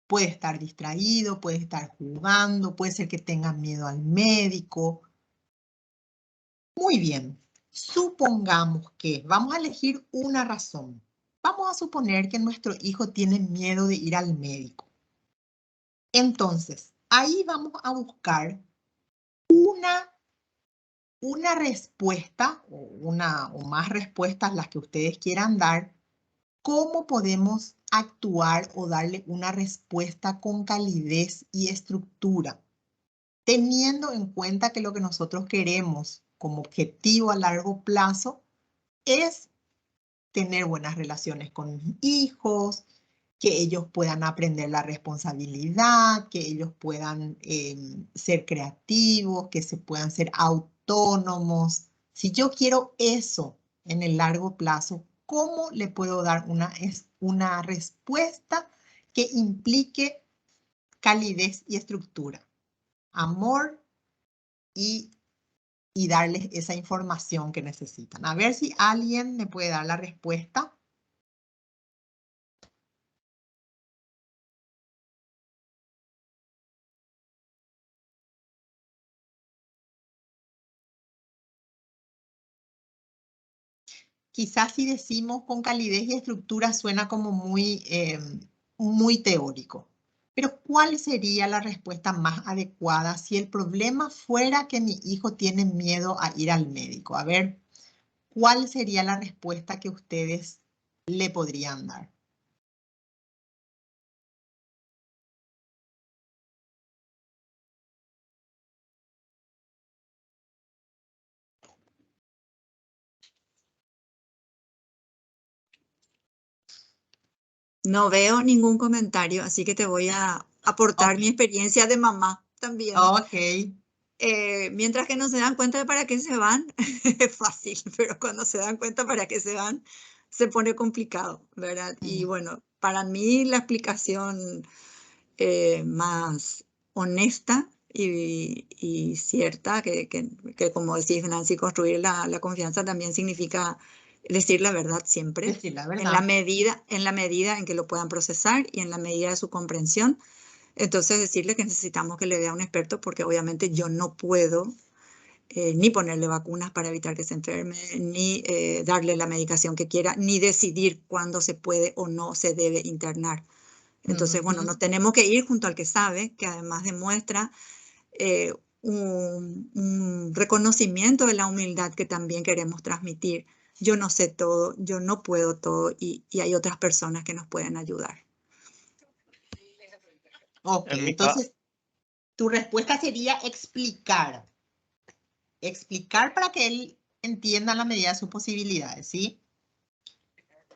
Puede estar distraído, puede estar jugando, puede ser que tenga miedo al médico. Muy bien, supongamos que vamos a elegir una razón. Vamos a suponer que nuestro hijo tiene miedo de ir al médico. Entonces, ahí vamos a buscar una respuesta o más respuestas, las que ustedes quieran dar. ¿Cómo podemos actuar o darle una respuesta con calidez y estructura? Teniendo en cuenta que lo que nosotros queremos como objetivo a largo plazo es tener buenas relaciones con los hijos, que ellos puedan aprender la responsabilidad, que ellos puedan ser creativos, que se puedan ser autónomos. Si yo quiero eso en el largo plazo, ¿cómo le puedo dar una respuesta que implique calidez y estructura? Amor y darles esa información que necesitan. A ver si alguien me puede dar la respuesta. Quizás si decimos con calidez y estructura suena como muy teórico. Pero ¿cuál sería la respuesta más adecuada si el problema fuera que mi hijo tiene miedo a ir al médico? A ver, ¿cuál sería la respuesta que ustedes le podrían dar? No veo ningún comentario, así que te voy a aportar Ok, mi experiencia de mamá también. ok, Mientras que no se dan cuenta de para qué se van, es fácil, pero cuando se dan cuenta para qué se van, se pone complicado, ¿verdad? Y mm, bueno, para mí la explicación más honesta y cierta, que como decís, Nancy, construir la confianza también significa decir la verdad siempre, decir la verdad. en la medida en que lo puedan procesar y en la medida de su comprensión. Entonces, decirle que necesitamos que le vea un experto porque obviamente yo no puedo ni ponerle vacunas para evitar que se enferme, ni darle la medicación que quiera, ni decidir cuándo se puede o no se debe internar. Entonces, bueno, nos tenemos que ir junto al que sabe, que además demuestra un reconocimiento de la humildad que también queremos transmitir. Yo no sé todo, yo no puedo todo y hay otras personas que nos pueden ayudar. Ok, entonces tu respuesta sería explicar. Explicar para que él entienda la medida de sus posibilidades, ¿sí?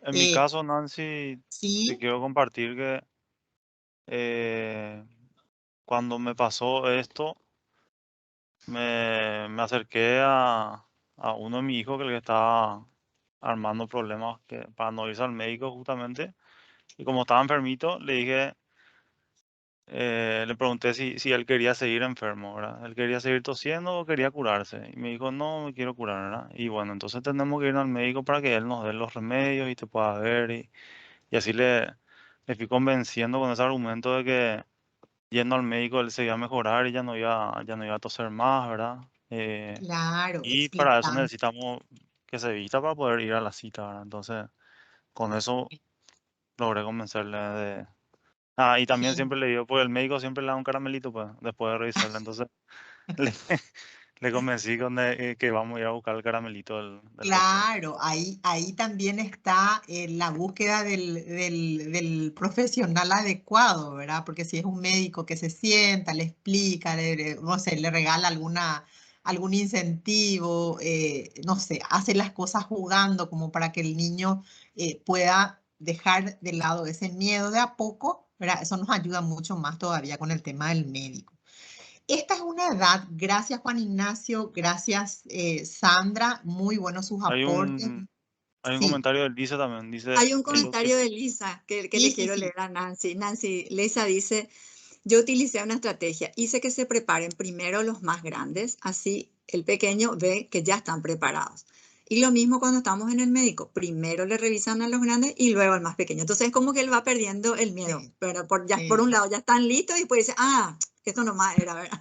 En mi caso, Nancy, te sí, quiero compartir que cuando me pasó esto, me acerqué a uno de mis hijos que le estaba armando problemas para no irse al médico justamente. Y como estaba enfermito, le dije, le pregunté si él quería seguir enfermo, ¿verdad? Él quería seguir tosiendo o quería curarse. Y me dijo, no, me quiero curar, ¿verdad? Y bueno, entonces tenemos que ir al médico para que él nos dé los remedios y te pueda ver. Y así le fui convenciendo con ese argumento de que yendo al médico él se iba a mejorar y ya no iba a toser más, ¿verdad? claro, Y para eso explicando. necesitamos que se vista para poder ir a la cita, ¿verdad? Entonces, con eso logré convencerle de... Ah, y también siempre le digo, pues el médico siempre le da un caramelito, pues, después de revisarle. Entonces, le, le convencí que vamos a ir a buscar el caramelito del doctor. Claro, ahí también está la búsqueda del profesional adecuado, ¿verdad? Porque si es un médico que se sienta, le explica, no sé, le regala algún incentivo, no sé, hace las cosas jugando como para que el niño pueda dejar de lado ese miedo de a poco, ¿verdad? Eso nos ayuda mucho más todavía con el tema del médico. Esta es una edad, gracias Juan Ignacio, gracias Sandra, muy buenos sus Hay aportes. hay un Sí, comentario de Lisa también, dice, Hay un ellos que... comentario de Lisa que sí, le sí, quiero sí. leer a Nancy. Lisa dice, yo utilicé una estrategia, hice que se preparen primero los más grandes, así el pequeño ve que ya están preparados. Y lo mismo cuando estamos en el médico, primero le revisan a los grandes y luego al más pequeño. Entonces es como que él va perdiendo el miedo, Sí, pero por sí. un lado ya están listos y después dice, esto nomás era, ¿verdad?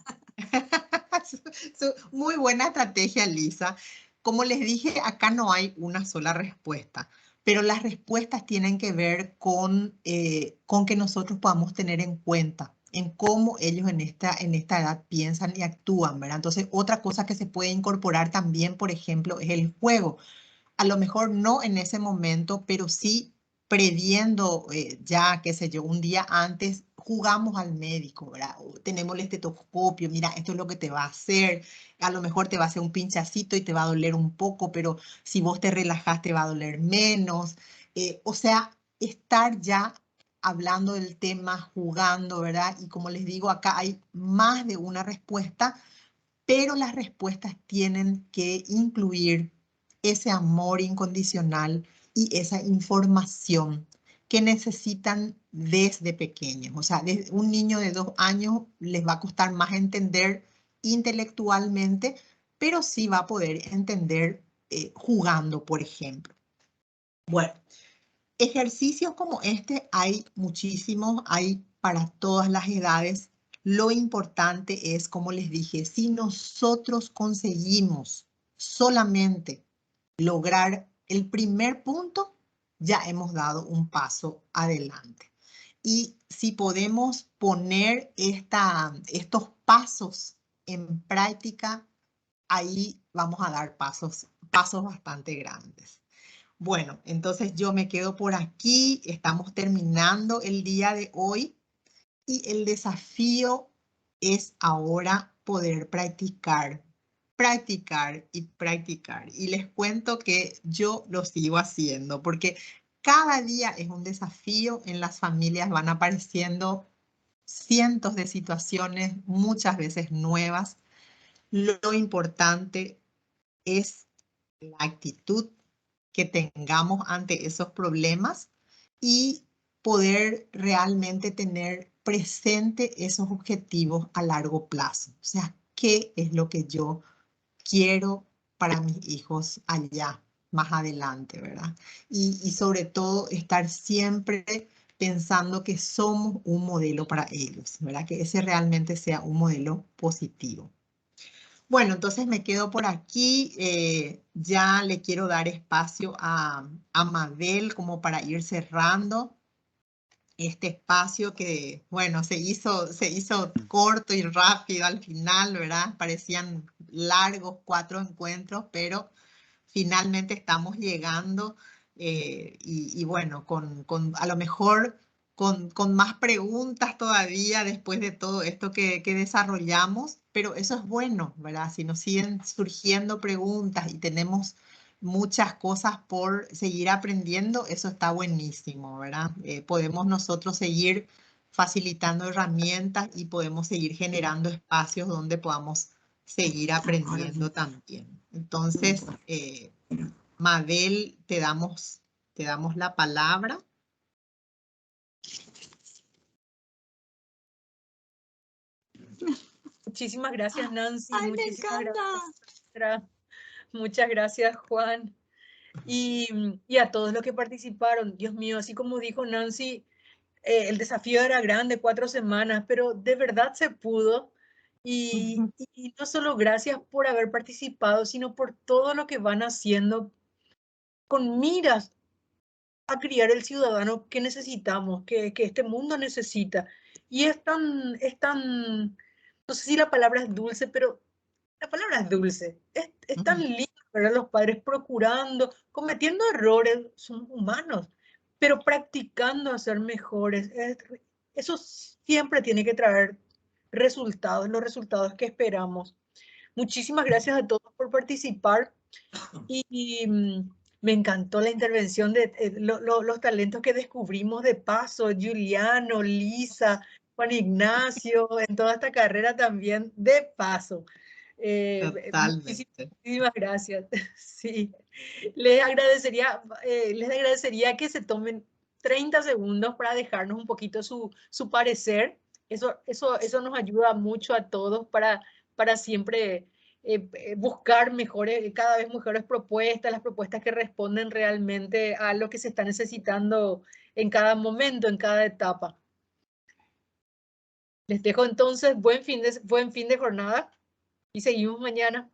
Muy buena estrategia, Lisa. Como les dije, acá no hay una sola respuesta, pero las respuestas tienen que ver con que nosotros podamos tener en cuenta en cómo ellos en esta edad piensan y actúan, ¿verdad? Entonces, otra cosa que se puede incorporar también, por ejemplo, es el juego. A lo mejor no en ese momento, pero sí previendo ya, qué sé yo, un día antes jugamos al médico, ¿verdad? O tenemos el estetoscopio, mira, esto es lo que te va a hacer, a lo mejor te va a hacer un pinchacito y te va a doler un poco, pero si vos te relajás te va a doler menos. O sea, estar ya hablando del tema, jugando, ¿verdad? Y como les digo, acá hay más de una respuesta, pero las respuestas tienen que incluir ese amor incondicional y esa información que necesitan desde pequeños. O sea, desde un niño de 2 años les va a costar más entender intelectualmente, pero sí va a poder entender jugando, por ejemplo. Bueno, ejercicios como este hay muchísimos, hay para todas las edades. Lo importante es, como les dije, si nosotros conseguimos solamente lograr el primer punto, ya hemos dado un paso adelante. Y si podemos poner estos pasos en práctica, ahí vamos a dar pasos bastante grandes. Bueno, entonces yo me quedo por aquí. Estamos terminando el día de hoy y el desafío es ahora poder practicar, practicar y practicar. Y les cuento que yo lo sigo haciendo porque cada día es un desafío. En las familias van apareciendo cientos de situaciones, muchas veces nuevas. Lo importante es la actitud que tengamos ante esos problemas y poder realmente tener presente esos objetivos a largo plazo. O sea, ¿qué es lo que yo quiero para mis hijos allá, más adelante, ¿verdad? Y sobre todo estar siempre pensando que somos un modelo para ellos, ¿verdad? Que ese realmente sea un modelo positivo. Bueno, entonces me quedo por aquí. Ya le quiero dar espacio a Mabel como para ir cerrando. este espacio que, bueno, se hizo corto y rápido al final, ¿verdad? Parecían largos 4 encuentros, pero finalmente estamos llegando y bueno, a lo mejor con más preguntas todavía después de todo esto que desarrollamos, pero eso es bueno, ¿verdad? Si nos siguen surgiendo preguntas y tenemos muchas cosas por seguir aprendiendo, eso está buenísimo, ¿verdad? Podemos nosotros seguir facilitando herramientas y podemos seguir generando espacios donde podamos seguir aprendiendo también. Entonces, Mabel, te damos la palabra. Muchísimas gracias, Nancy. Ay, muchísimas me encanta. gracias, Sandra. Muchas gracias, Juan. Y a todos los que participaron. Dios mío, así como dijo Nancy, el desafío era grande, 4 semanas, pero de verdad se pudo. Y no solo gracias por haber participado, sino por todo lo que van haciendo con miras a criar el ciudadano que necesitamos, que este mundo necesita. Y es tan, no sé si la palabra es dulce, pero la palabra es dulce. Es tan lindo ver a los padres procurando, cometiendo errores, somos humanos, pero practicando a ser mejores. Eso siempre tiene que traer resultados, los resultados que esperamos. Muchísimas gracias a todos por participar y me encantó la intervención de los talentos que descubrimos de paso, Juliano, Lisa, Juan Ignacio, en toda esta carrera también de paso. Totalmente. Muchísimas gracias. Sí. Les agradecería que se tomen 30 segundos para dejarnos un poquito su parecer. Eso nos ayuda mucho a todos para siempre buscar cada vez mejores propuestas, las propuestas que responden realmente a lo que se está necesitando en cada momento, en cada etapa. Les dejo entonces buen fin de jornada y seguimos mañana.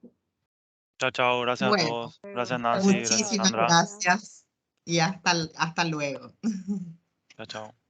Chao, chao. Gracias a Bueno, todos. Gracias, Nancy. Gracias, muchísimas Sandra. gracias y hasta luego. Chao, chao.